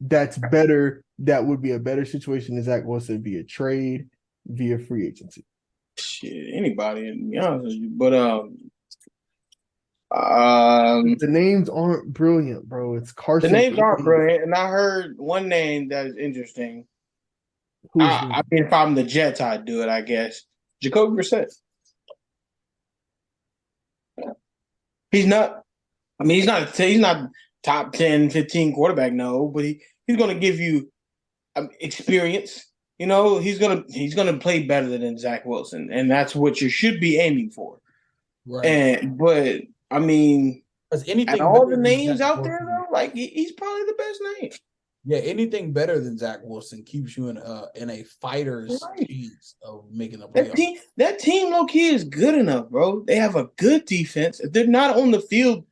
S1: That's better. That would be a better situation than Zach Wilson via trade, via free agency.
S3: Shit, anybody, to be honest with you. But
S1: The names aren't brilliant, bro. It's
S3: the
S1: Carson
S3: names aren't
S1: Wentz.
S3: brilliant, and I heard one name that is interesting.
S1: Who's
S3: I mean, if I'm the Jets, I'd do it, I guess. Jacoby Brissett. He's not. I mean, he's not top 10, 15 quarterback, no, but he's going to give you experience. You know, he's gonna play better than Zach Wilson, and that's what you should be aiming for.
S2: Right.
S3: But I mean,
S2: Because
S3: and
S2: anything
S3: all
S2: better
S3: the
S2: than Zach
S3: names out there
S2: Wilson,
S3: though, like he's probably the best name.
S2: yeah, anything better than Zach Wilson keeps you in a fighter's
S3: Right.
S2: chance of making the
S3: That
S2: playoffs.
S3: team, that team, low key is good enough, bro. They have a good defense. If they're not on the field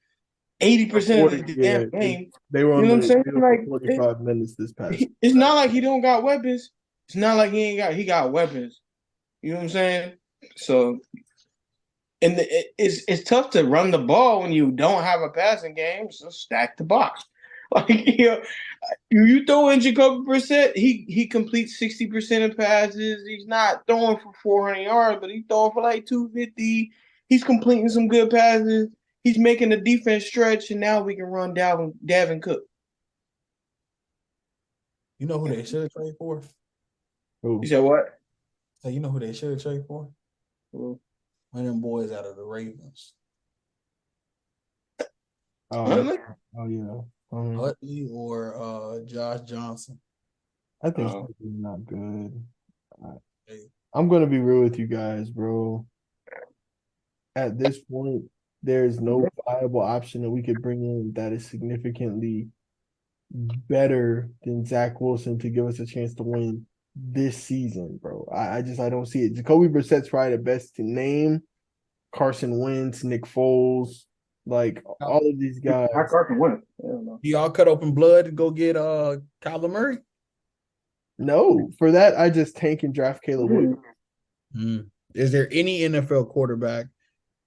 S3: 80% of the
S1: Yeah,
S3: damn game,
S1: they were
S3: you
S1: on
S3: know what I'm
S1: the
S3: saying?
S1: field for
S3: Like
S1: 45 minutes this past.
S3: it's not like he don't got weapons. It's not like he got weapons. You know what I'm saying? So it's tough to run the ball when you don't have a passing game. So stack the box. Like you throw in Jacoby Brissett, he completes 60% of passes. He's not throwing for 400 yards, but he's throwing for like 250. He's completing some good passes. He's making the defense stretch, and now we can run down Davin Cook.
S2: You know who they should trade for?
S3: You said what?
S2: So you know who they should trade for?
S3: Well,
S2: One of them boys out of the Ravens.
S1: Oh, oh yeah.
S2: Utley or Josh Johnson.
S1: I think
S3: uh,
S1: he's not good.
S2: Hey,
S1: I'm gonna be real with you guys, bro. At this point, there's no viable option that we could bring in that is significantly better than Zach Wilson to give us a chance to win this season, bro. I don't see it. Jacoby Brissett's probably the best to name. Carson Wentz, Nick Foles, like all of these guys.
S3: How Carson Wentz?
S2: y'all cut open blood to go get Kyler Murray?
S1: No, for that I just tank and draft Caleb Williams.
S2: Is there any NFL quarterback,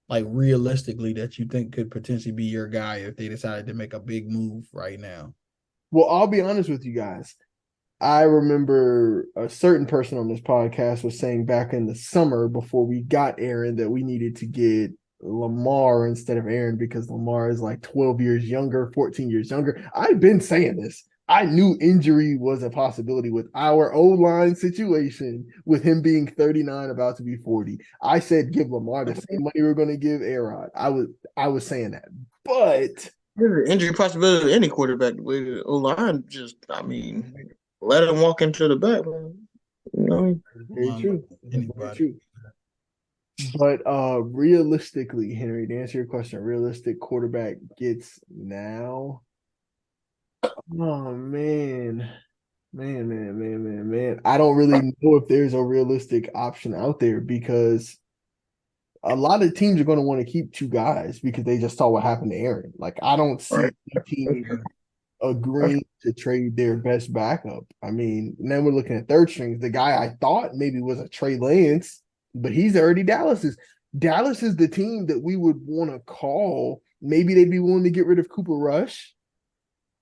S2: like realistically, that you think could potentially be your guy if they decided to make a big move right now?
S1: Well, I'll be honest with you guys. I remember a certain person on this podcast was saying back in the summer before we got Aaron that we needed to get Lamar instead of Aaron because Lamar is like 12 years younger, 14 years younger. I've been saying this. I knew injury was a possibility with our O-line situation, with him being 39, about to be 40. I said give Lamar the same money we're going to give Aaron. I was saying that. But
S3: there's an injury possibility of any quarterback with O-line. Just, I mean, let him walk into the back, man. You know?
S1: very true. Very
S2: Anybody.
S1: true. But realistically, Henry, to answer your question, realistic quarterback gets now. Oh man. Man. I don't really know if there's a realistic option out there because a lot of teams are going to want to keep two guys because they just saw what happened to Aaron. Like I don't see a team agreeing to trade their best backup. I mean, then we're looking at third strings. The guy I thought maybe was a Trey Lance, but he's already Dallas's. Dallas is the team that we would want to call. Maybe they'd be willing to get rid of Cooper Rush,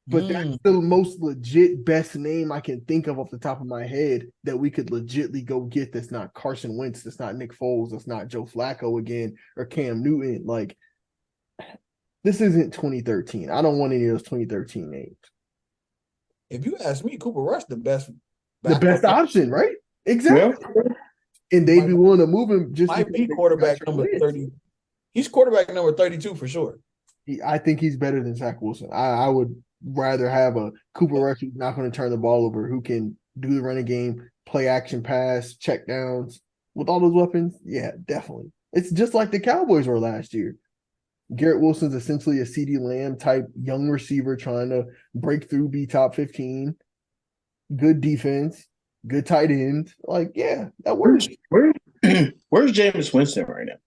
S1: but that's the most legit best name I can think of off the top of my head that we could legitly go get. That's not Carson Wentz. That's not Nick Foles. That's not Joe Flacco again or Cam Newton. Like this isn't 2013. I don't want any of those 2013 names.
S2: If you ask me, Cooper Rush the best
S1: option, right? Exactly.
S3: Yeah.
S1: And they'd be willing to move him just
S2: might be quarterback number 30. He's quarterback number 32 for sure.
S1: I think he's better than Zach Wilson. I would rather have a Cooper Rush who's not going to turn the ball over, who can do the running game, play action pass, check downs with all those weapons. Yeah, definitely. It's just like the Cowboys were last year. Garrett Wilson's essentially a CeeDee Lamb type young receiver trying to break through, be top 15. Good defense, good tight end. Like, yeah, that works.
S3: Where's Jameis Winston right now?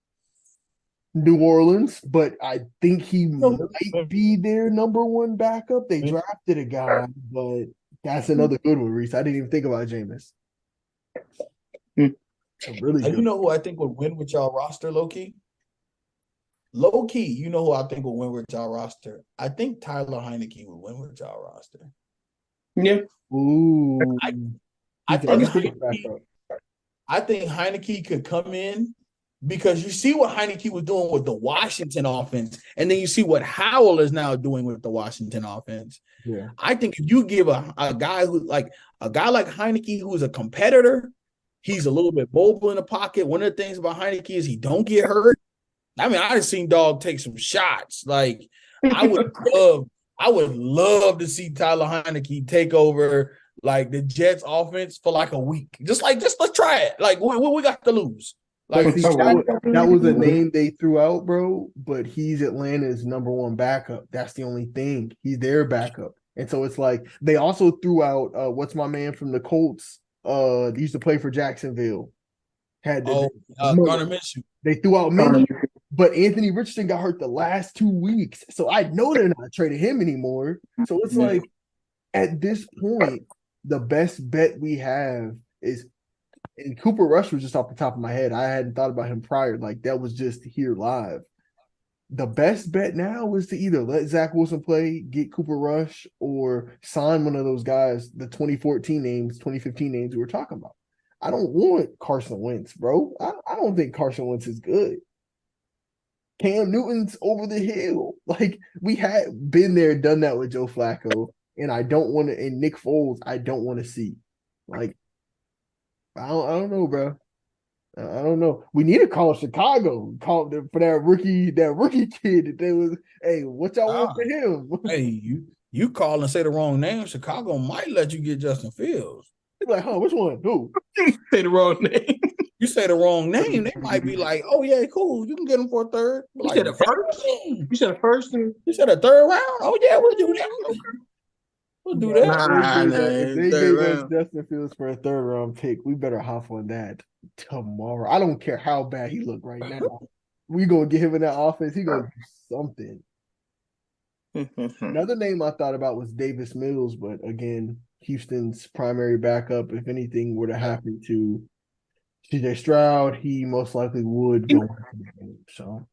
S1: New Orleans, but I think he might be their number one backup. They drafted a guy, but that's another good one, Reese. I didn't even think about Jameis. Really good.
S2: You know who I think would win with y'all roster, low key? Low key, you know who I think will win with y'all roster? I think Tyler Heineke will win with y'all roster.
S3: Yeah.
S1: Ooh.
S2: I think Heineke could come in because you see what Heineke was doing with the Washington offense, and then you see what Howell is now doing with the Washington offense.
S1: Yeah.
S2: I think if you give a guy like Heineke who's a competitor, he's a little bit mobile in the pocket. One of the things about Heineke is he don't get hurt. I mean, I just seen dog take some shots. Like I would love to see Tyler Heineke take over like the Jets offense for like a week. Just let's try it. Like we got to lose. Like
S1: see, that was a name they threw out, bro. But he's Atlanta's number one backup. That's the only thing. He's their backup. And so it's like they also threw out what's my man from the Colts? He used to play for Jacksonville.
S2: Garner Minshew.
S1: They threw out Minshew. But Anthony Richardson got hurt the last 2 weeks. So I know they're not trading him anymore. So it's like at this point, the best bet we have is, and Cooper Rush was just off the top of my head. I hadn't thought about him prior. Like that was just here live. The best bet now is to either let Zach Wilson play, get Cooper Rush, or sign one of those guys, the 2014 names, 2015 names we were talking about. I don't want Carson Wentz, bro. I don't think Carson Wentz is good. Cam Newton's over the hill. Like we had been there, done that with Joe Flacco, and I don't want to. And Nick Foles, I don't want to see. Like I don't know, bro. I don't know. We need to call Chicago. Call them for that rookie kid that they was. Hey, what y'all want for him?
S2: Hey, you call and say the wrong name. Chicago might let you get Justin Fields.
S1: They're like, huh? Which one? Who?
S3: Say the wrong name.
S2: You say the wrong name, they might be like, "Oh yeah, cool. You can get him for a third."
S3: You said a first. You said a first.
S2: You said a third round. Oh yeah, we'll do that. We'll do that.
S1: If they gave us Justin Fields for a third round pick, we better hop on that tomorrow. I don't care how bad he look right now. We gonna get him in that offense. He gonna do something. Another name I thought about was Davis Mills, but again, Houston's primary backup. If anything were to happen to CJ Stroud, he most likely would go. So,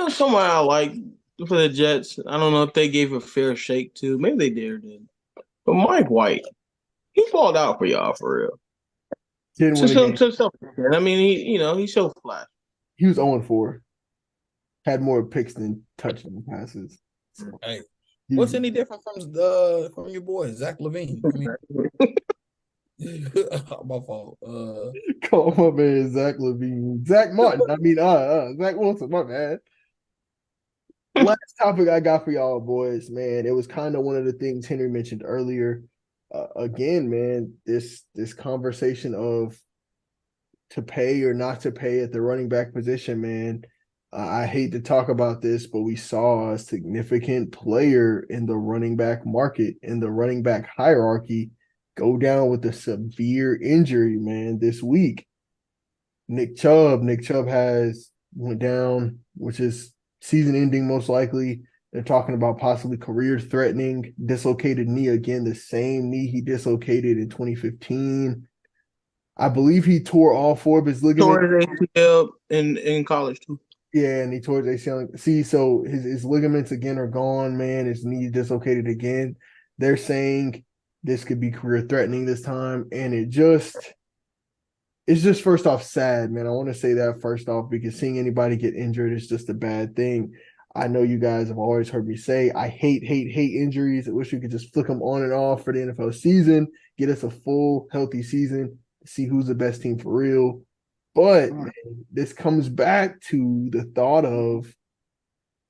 S3: someone I like for the Jets. I don't know if they gave a fair shake to. Maybe they did. But Mike White, he falled out for y'all for real. I mean, he showed flash.
S1: He was 0-4. Had more picks than touchdown passes. So,
S2: hey, what's any different from your boy Zach Levine? I mean, my fault.
S1: Call my man Zach Levine. Zach Martin. I mean, Zach Wilson, my bad. Last topic I got for y'all, boys, man. It was kind of one of the things Henry mentioned earlier. Again, man, this conversation of to pay or not to pay at the running back position, man. I hate to talk about this, but we saw a significant player in the running back market, in the running back hierarchy, go down with a severe injury, man, this week. Nick Chubb went down, which is season ending most likely. They're talking about possibly career-threatening, dislocated knee again, the same knee he dislocated in 2015. I believe he tore all 4 of his ligaments.
S3: Tore his ACL in college too.
S1: Yeah, and he tore his ACL. See, so his ligaments again are gone, man. His knee dislocated again. They're saying this could be career-threatening this time, and it's just first off sad, man. I want to say that first off because seeing anybody get injured is just a bad thing. I know you guys have always heard me say I hate injuries. I wish we could just flick them on and off for the NFL season, get us a full, healthy season, see who's the best team for real. But man, this comes back to the thought of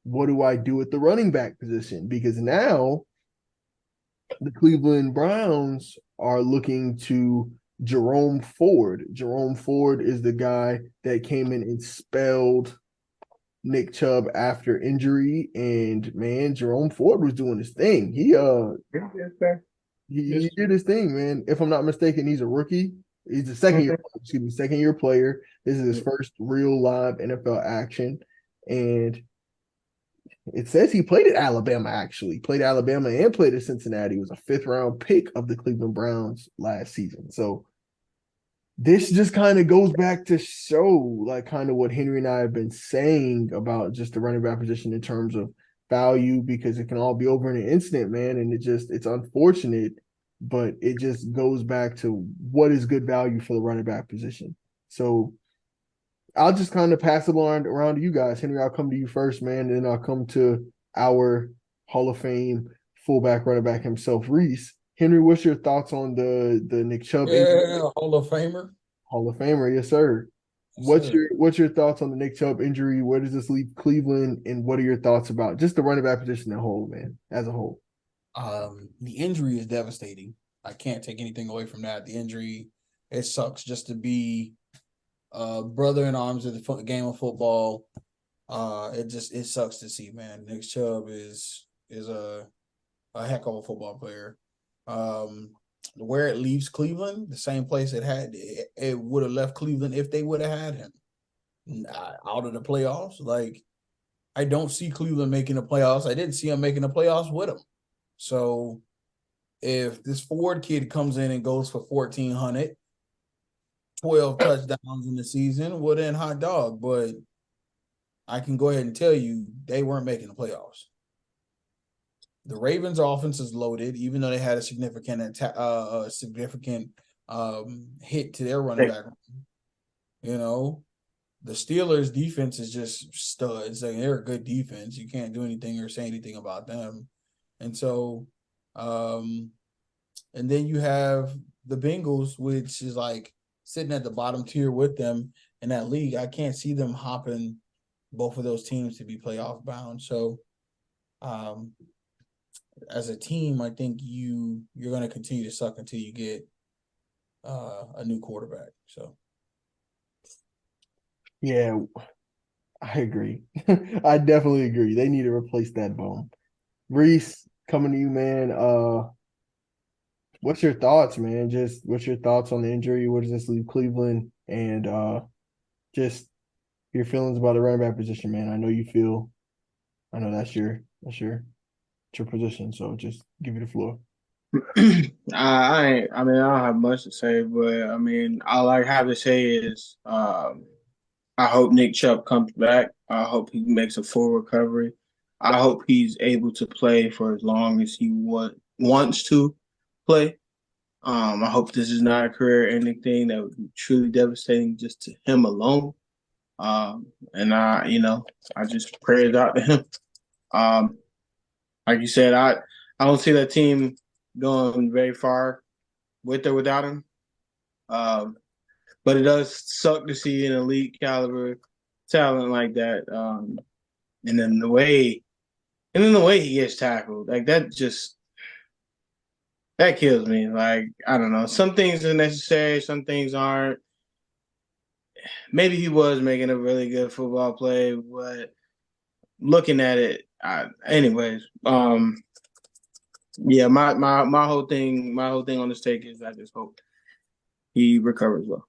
S1: what do I do at the running back position? Because now the Cleveland Browns are looking to Jerome Ford. Jerome Ford is the guy that came in and spelled Nick Chubb after injury. And man, Jerome Ford was doing his thing. He did his thing, man. If I'm not mistaken, he's a rookie. He's a second year player. This is his first real live NFL action. And it says he played at Alabama, actually. Played at Alabama and played at Cincinnati. He was a 5th-round pick of the Cleveland Browns last season. So this just kind of goes back to show like kind of what Henry and I have been saying about just the running back position in terms of value, because it can all be over in an instant, man. And it's unfortunate, but it just goes back to what is good value for the running back position. So I'll just kind of pass it around to you guys. Henry, I'll come to you first, man, and then I'll come to our Hall of Fame fullback running back himself, Reese. Henry, what's your thoughts on the Nick Chubb injury?
S2: Yeah, Hall of Famer.
S1: Hall of Famer, yes, sir. What's your thoughts on the Nick Chubb injury? Where does this leave Cleveland? And what are your thoughts about just the running back position as a whole, man, as a whole?
S2: The injury is devastating. I can't take anything away from that. The injury, it sucks just to be brother in arms of the game of football. It sucks to see, man. Nick Chubb is a heck of a football player. Where it leaves Cleveland, the same place it would have left Cleveland if they would have had him out of the playoffs. Like, I don't see Cleveland making the playoffs. I didn't see him making the playoffs with him. So if this Ford kid comes in and goes for 1,400, 12 touchdowns in the season, well then hot dog. But I can go ahead and tell you they weren't making the playoffs. The Ravens' offense is loaded, even though they had a significant hit to their running back. You know, the Steelers' defense is just studs. Like, they're a good defense. You can't do anything or say anything about them. And so, and then you have the Bengals, which is like sitting at the bottom tier with them in that league. I can't see them hopping both of those teams to be playoff bound. So, as a team, I think you're going to continue to suck until you get a new quarterback. So,
S1: yeah, I agree. I definitely agree. They need to replace that bone. Reese, coming to you, man. What's your thoughts, man? Just what's your thoughts on the injury? Where does this leave Cleveland? And just your feelings about the running back position, man. I know that's your position. So just give you the floor.
S3: I don't have much to say, but I mean, all I have to say is, I hope Nick Chubb comes back. I hope he makes a full recovery. I hope he's able to play for as long as he wants to play. I hope this is not a career-ending thing that would be truly devastating just to him alone. And I just pray it out to him. Like you said, I don't see that team going very far with or without him. But it does suck to see an elite caliber talent like that. And then the way he gets tackled, like that kills me. Like, I don't know. Some things are necessary, some things aren't. Maybe he was making a really good football play, but looking at it, anyways. Yeah, my whole thing on this take is I just hope he recovers well.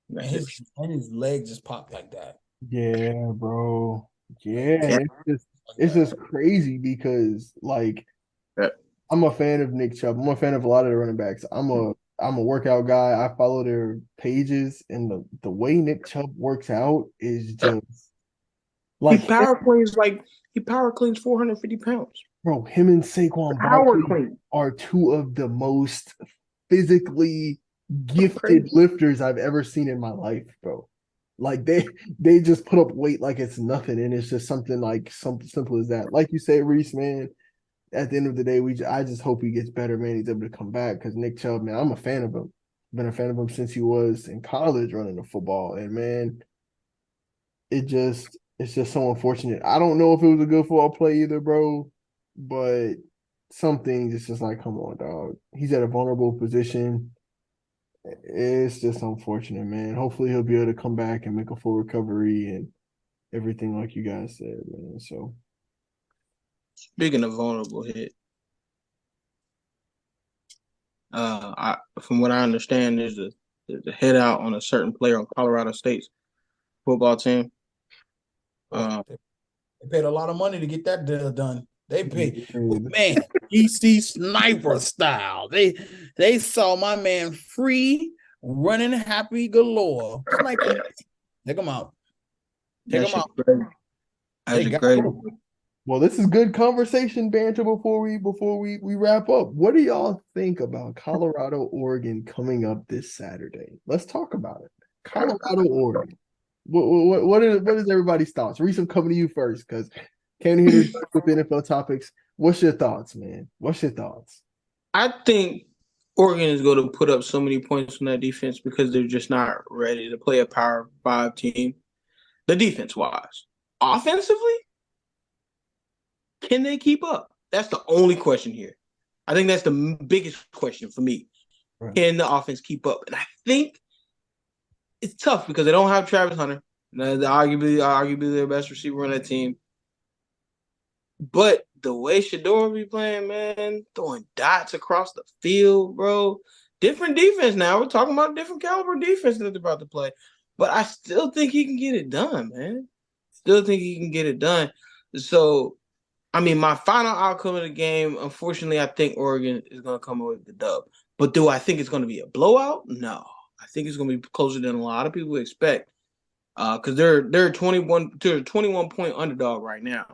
S2: and his leg just popped like that.
S1: Yeah, bro. Yeah, it's just crazy because like I'm a fan of Nick Chubb. I'm a fan of a lot of the running backs. I'm a workout guy. I follow their pages, and the way Nick Chubb works out is just like
S3: he power cleans 450 pounds.
S1: Bro, him and Saquon Barkley are two of the most physically gifted lifters I've ever seen in my life, bro. Like they just put up weight like it's nothing, and it's just something like something simple as that. Like you said, Reese, man. At the end of the day, I just hope he gets better, man. He's able to come back because Nick Chubb, man, I'm a fan of him. Been a fan of him since he was in college running the football, and man, it's just so unfortunate. I don't know if it was a good football play either, bro, but some things it's just like, come on, dog. He's at a vulnerable position. It's just unfortunate, man. Hopefully he'll be able to come back and make a full recovery and everything like you guys said, man. So
S3: Speaking of vulnerable hit, from what I understand, there's a hit out on a certain player on Colorado State's football team.
S2: They paid a lot of money to get that deal done. They paid,
S1: man,
S2: man, EC sniper style. They saw my man free, running happy galore. Sniper, take him out. Take
S3: That
S2: him
S3: shit
S2: out.
S3: crazy. That
S2: They
S3: shit
S2: got
S3: crazy.
S2: him.
S1: well, this is good conversation banter before we wrap up. What do y'all think about Colorado, Oregon coming up this Saturday? Let's talk about it. Colorado, Oregon. What is everybody's thoughts? Reese, I'm coming to you first because came here with NFL topics. What's your thoughts, man? What's your thoughts?
S3: I think Oregon is going to put up so many points on that defense because they're just not ready to play a Power 5 team. The defense wise. Offensively, can they keep up? That's the only question here. I think that's the biggest question for me.
S1: Right.
S3: Can the offense keep up? And I think it's tough because they don't have Travis Hunter. They're arguably their best receiver on that team. But the way Shador be playing, man, throwing dots across the field, bro. Different defense now. We're talking about different caliber defense that they're about to play. But I still think he can get it done, man. Still think he can get it done. So, I mean, my final outcome of the game, unfortunately, I think Oregon is going to come away with the dub. But do I think it's going to be a blowout? No. I think it's going to be closer than a lot of people expect. Because they're 21 to a 21-point underdog right now.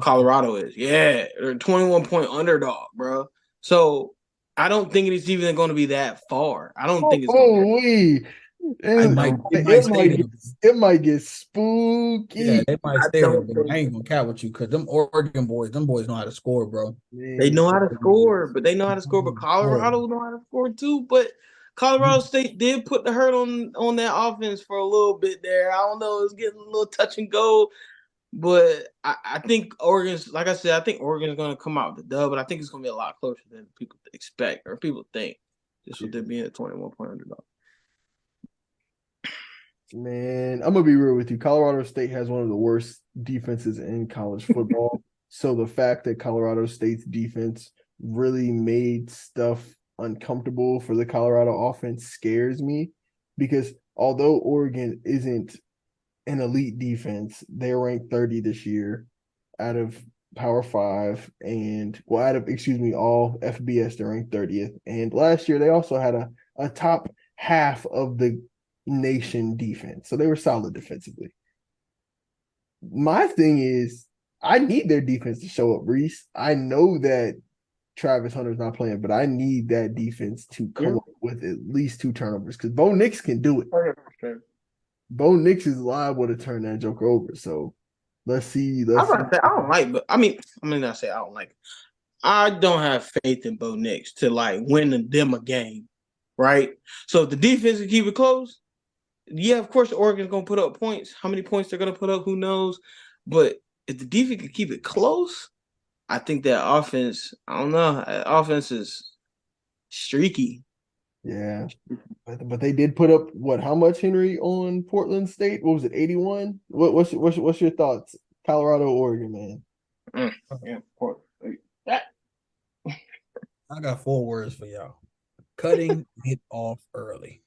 S3: Colorado is. Yeah, they're a 21-point underdog, bro. So I don't think it's even going to be that far. I don't think it's going to be.
S1: we.
S2: It
S3: I
S2: might,
S3: don't.
S2: it might
S1: It
S2: stay
S1: might
S2: there.
S1: get spooky.
S2: Yeah, they might
S3: I
S2: stay there,
S3: don't
S2: bro.
S3: think
S2: I ain't gonna cap with you because them Oregon boys, them boys know how to score, bro.
S3: they
S1: Man,
S3: know how to score, but they know how to score. But
S2: Oh,
S3: Colorado know how to score too. But Colorado State did put the hurt on that offense for a little bit there. I don't know. It's getting a little touch and go. But I think Oregon's, like I said, I think Oregon's going to come out with the dub, but I think it's going to be a lot closer than people expect or people think, just with them being a 21-point underdog.
S1: Man, I'm gonna be real with you. Colorado State has one of the worst defenses in college football. So the fact that Colorado State's defense really made stuff uncomfortable for the Colorado offense scares me because although Oregon isn't an elite defense, they're ranked 30 this year out of Power Five and all FBS, they're ranked 30th. And last year they also had a top half of the nation defense. So they were solid defensively. My thing is, I need their defense to show up, Reese. I know that Travis Hunter's not playing, but I need that defense to come up with at least 2 turnovers because Bo Nix can do it. Bo Nix is liable to turn that joker over. So let's see.
S3: I don't like, but I mean, not say I don't like. I don't have faith in Bo Nix to like win them a game, right? So if the defense can keep it close, yeah, of course Oregon's gonna put up points. How many points they're gonna put up, who knows? But if the defense can keep it close, I think that offense, I don't know, offense is streaky.
S1: Yeah, but they did put up what? How much, Henry, on Portland State? What was it? 81. What's your thoughts? Colorado, Oregon, man.
S3: Yeah,
S2: I got 4 words for y'all: cutting it off early.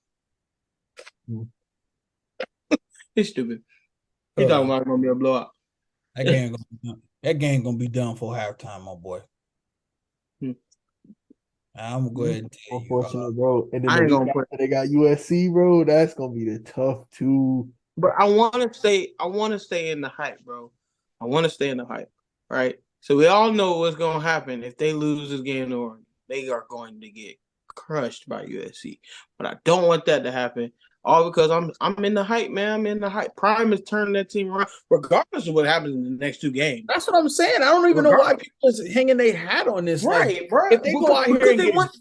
S3: He's stupid. He talking about it's gonna be a blowout.
S2: That game gonna be done. That game gonna be done for halftime, my boy. I'm gonna go ahead and tell you.
S1: Unfortunate, bro. And then
S3: I ain't gonna put.
S1: they got USC, bro. That's gonna be the tough 2.
S3: But I want to stay in the hype, bro. I want to stay in the hype, right? So we all know what's going to happen if they lose this game to Oregon. They are going to get crushed by USC. But I don't want that to happen. All because I'm in the hype, man. I'm in the hype. Prime is turning that team around, regardless of what happens in the next 2 games.
S2: That's what I'm saying. I don't even know why people is hanging their hat on this.
S3: Right,
S2: like,
S3: bro.
S2: If they go out here and
S3: they want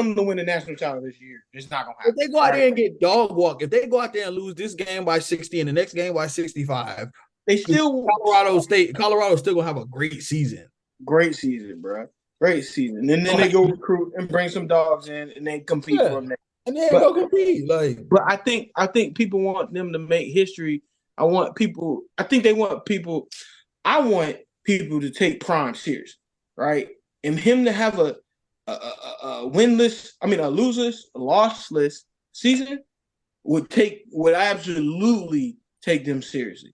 S3: them to win the national title this year. It's not gonna happen.
S2: If they go out there and get dog walk, if they go out there and lose this game by 60 and the next game by 65,
S3: they still
S2: Colorado's still gonna have a great season.
S3: Great season, bro. Great season. And then they go recruit and bring some dogs in and they compete for them.
S2: And then go compete.
S3: But I think people want them to make history. I want people to take Prime serious, right? And him to have a lossless season would absolutely take them serious,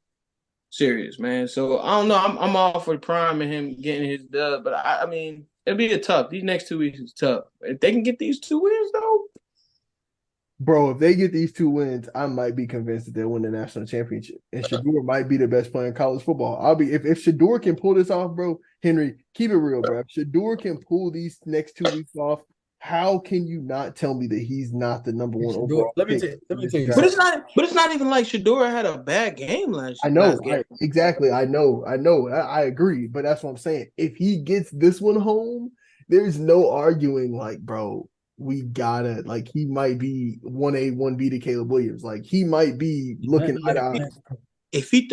S3: man. So I don't know. I'm all for Prime and him getting his dub, but I mean it'll be tough. These next 2 weeks is tough. If they can get these 2 wins though,
S1: Bro, if they get these 2 wins, I might be convinced that they'll win the national championship. And Shador might be the best player in college football. I'll be if Shador can pull this off, bro. Henry, keep it real, bro. If Shador can pull these next 2 weeks off, how can you not tell me that he's not the number one overall?
S2: Let me tell you.
S3: But it's not even like Shador had a bad game last
S1: I know,
S3: game.
S1: exactly. I know. I agree, but that's what I'm saying. If he gets this one home, there's no arguing. Like, bro, we gotta he might be 1A, 1B to Caleb Williams. Like he might be looking at
S3: if he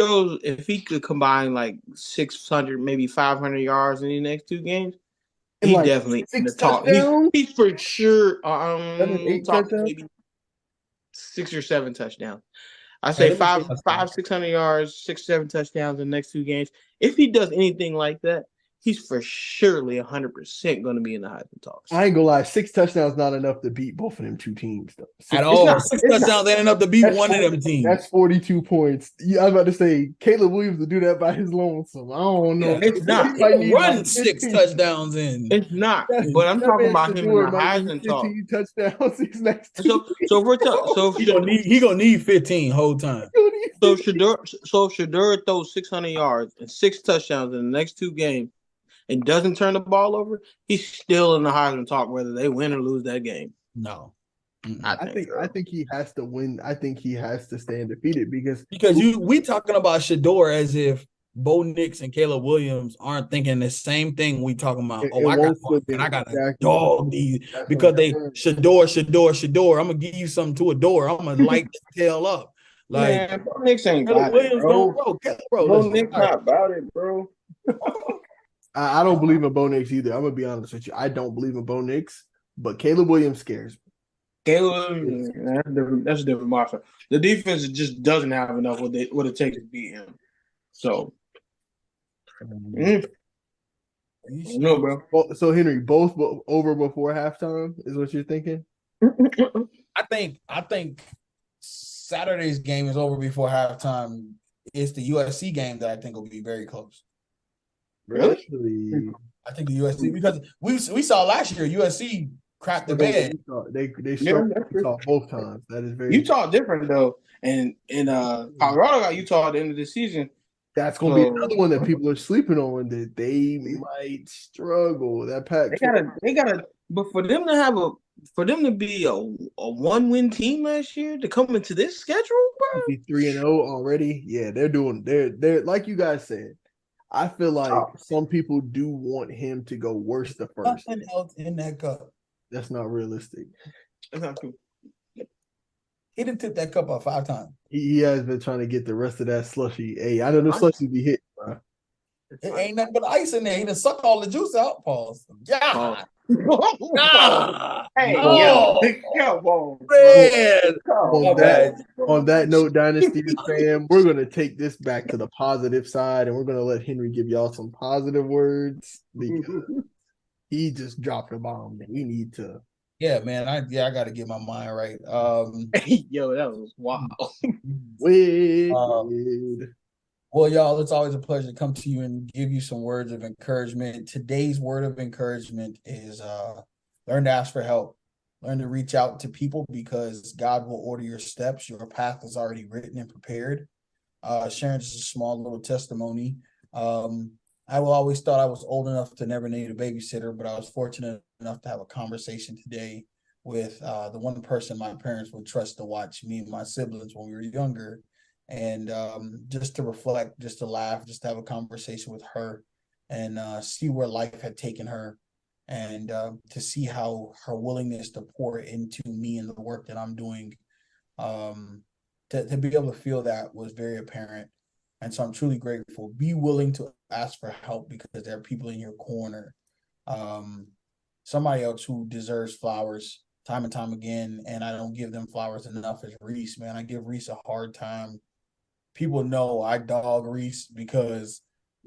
S3: could combine like 600, maybe 500 yards in the next 2 games, he definitely in the talk. He's for sure
S1: 7, 8 touchdowns,
S3: maybe 6 or 7 touchdowns. I say 600 yards, 6, 7 touchdowns in the next 2 games. If he does anything like that, he's for surely 100% going to be in the Heisman talks.
S1: I ain't gonna lie, 6 touchdowns not enough to beat both of them 2 teams though.
S2: At all, 6 touchdowns ain't enough to beat one of them teams.
S1: That's 42 points. Yeah, I was about to say Caleb Williams will do that by his lonesome. I don't know.
S3: It's not.
S2: He might run 6 touchdowns in.
S3: It's not. But I'm talking about him in the Heisman talk.
S1: 15 touchdowns these next 2
S3: So we're
S2: he gonna need 15 whole time.
S3: So Shador throws 600 yards and 6 touchdowns in the next 2 games and doesn't turn the ball over, he's still in the Heisman talk whether they win or lose that game.
S2: No.
S1: I think he has to win. I think he has to stay undefeated because
S2: we talking about Shador as if Bo Nix and Caleb Williams aren't thinking the same thing we talking about. I got to dog these because they Shador. I'm gonna give you something to adore. I'm gonna light the tail up. Like
S3: man, Bo Nix ain't
S2: Caleb Williams, bro.
S3: Bo Nix not about it, bro.
S1: I don't believe in Bo Nix either. I'm gonna be honest with you. I don't believe in Bo Nix, but Caleb Williams scares me.
S3: Caleb, that's a different monster. The defense just doesn't have enough what it takes to beat him. So, no, bro.
S1: So Henry, both over before halftime is what you're thinking?
S2: I think Saturday's game is over before halftime. It's the USC game that I think will be very close.
S3: Really?
S2: I think the USC because we saw last year USC crapped the bed.
S1: They struck Utah both times. That is very
S3: Utah different though, and Colorado got Utah at the end of the season.
S1: That's going to be another one that people are sleeping on that they might struggle. That pack.
S3: They gotta. But for them to be a 1-win team last year to come into this schedule, bro,
S1: be 3-0 already. Yeah, they're like you guys said. I feel like some people do want him to go worse the first.
S2: Nothing else in that cup.
S1: That's not realistic.
S3: That's not true.
S2: He didn't tip that cup up 5 times.
S1: He has been trying to get the rest of that slushy. Hey, I know the slushy be hit, bro.
S2: It ain't nothing but ice in there. He done suck all the juice out. Pause. Yeah.
S3: Hey,
S2: yo,
S3: man.
S1: On that note, Dynastyers fam, we're gonna take this back to the positive side, and we're gonna let Henry give y'all some positive words because he just dropped a bomb. And we need to.
S2: Yeah, man. I got to get my mind right.
S3: Yo, that was wild.
S2: Well, y'all, it's always a pleasure to come to you and give you some words of encouragement. Today's word of encouragement is learn to ask for help. Learn to reach out to people because God will order your steps. Your path is already written and prepared. Sharing just a small little testimony. I always thought I was old enough to never need a babysitter, but I was fortunate enough to have a conversation today with the one person my parents would trust to watch me and my siblings when we were younger. And just to reflect, just to laugh, just to have a conversation with her and see where life had taken her and to see how her willingness to pour into me and the work that I'm doing, to be able to feel that was very apparent. And so I'm truly grateful. Be willing to ask for help because there are people in your corner Somebody else who deserves flowers time and time again, and I don't give them flowers enough is Reese, man. I give Reese a hard time. People know I dog Reese because,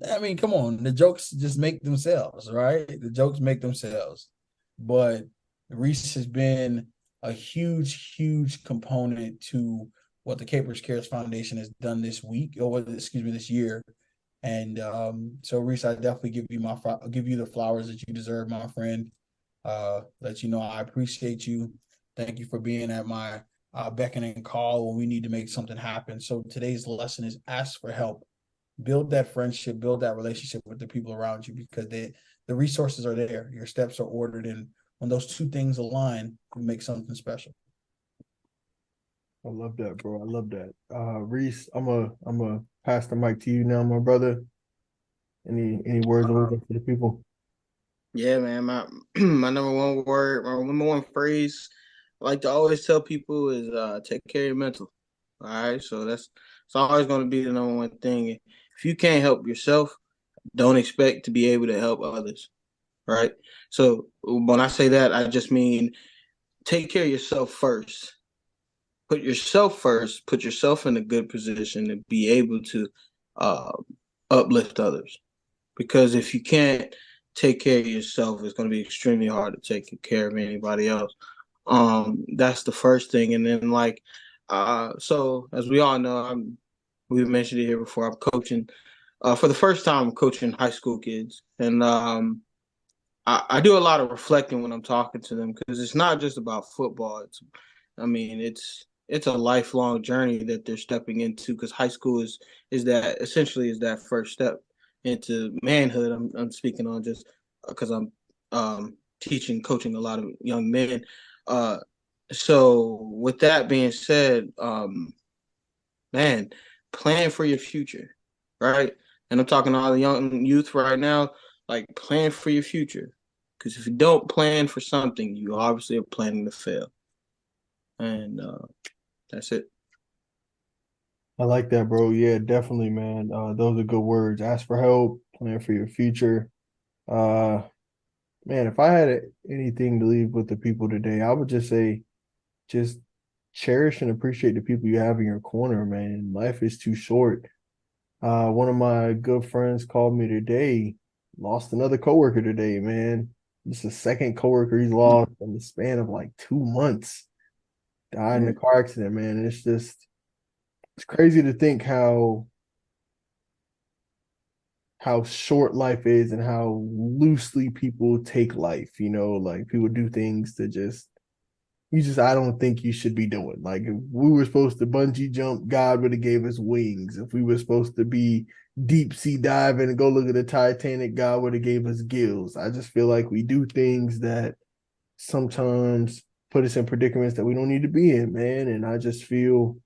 S2: I mean, come on, the jokes just make themselves, right? The jokes make themselves. But Reese has been a huge, huge component to what the Capers Cares Foundation has done this week, or excuse me, this year. And so, Reese, I definitely give you the flowers that you deserve, my friend. Let you know I appreciate you. Thank you for being at my beckoning call when we need to make something happen. So today's lesson is ask for help. Build that friendship, build that relationship with the people around you, because the resources are there. Your steps are ordered, and when those two things align, you make something special.
S1: I love that, bro. I love that. Reese, I'm a pass the mic to you now, my brother. Any words of wisdom for the people?
S3: Yeah, man. My my number one word, my number one phrase, I like to always tell people is take care of your mental. All right, so it's always going to be the number one thing. If you can't help yourself, don't expect to be able to help others. Right. So when I say that, I just mean take care of yourself first. Put yourself first. Put yourself in a good position to be able to uh, uplift others. Because if you can't take care of yourself, it's going to be extremely hard to take care of anybody else. That's the first thing. And then so as we all know, we've mentioned it here before, I'm coaching for the first time. I'm coaching high school kids, and I do a lot of reflecting when I'm talking to them, because it's not just about football. It's a lifelong journey that they're stepping into, because high school is that essentially is that first step into manhood. I'm speaking on just because I'm coaching a lot of young men. Uh, so with that being said, man, plan for your future, right? And I'm talking to all the young youth right now, like plan for your future. Because if you don't plan for something, you obviously are planning to fail. And that's it.
S1: I like that, bro. Yeah, definitely, man. Those are good words. Ask for help, plan for your future. Uh, man, if I had anything to leave with the people today, I would just say, just cherish and appreciate the people you have in your corner, man. Life is too short. One of my good friends called me today, lost another coworker today, man. It's the second coworker he's lost in the span of like 2 months. Died in a car accident, man. It's crazy to think how short life is and how loosely people take life, like people do things to I don't think you should be doing. Like if we were supposed to bungee jump, God would have gave us wings. If we were supposed to be deep sea diving and go look at the Titanic, God would have gave us gills. I just feel like we do things that sometimes put us in predicaments that we don't need to be in, man. And I just feel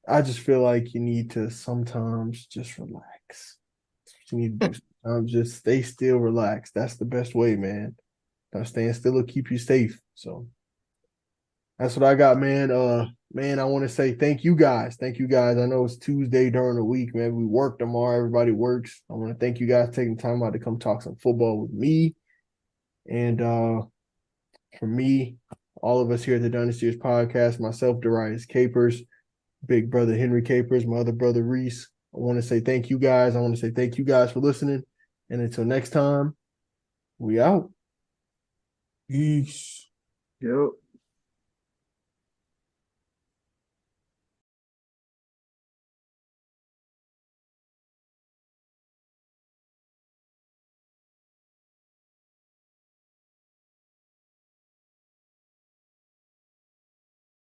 S1: like you need to sometimes just relax. That's what you need to do. Sometimes just stay still, relax. That's the best way, man. Staying still will keep you safe. So that's what I got, man. Man, I want to say thank you guys. Thank you guys. I know it's Tuesday during the week, man. We work tomorrow. Everybody works. I want to thank you guys taking time out to come talk some football with me. And for me, all of us here at the Dynastyers podcast, myself, Darius Capers, big brother Henry Capers, my other brother Reese. I want to say thank you guys. I want to say thank you guys for listening. And until next time, we out.
S2: Peace.
S3: Yep.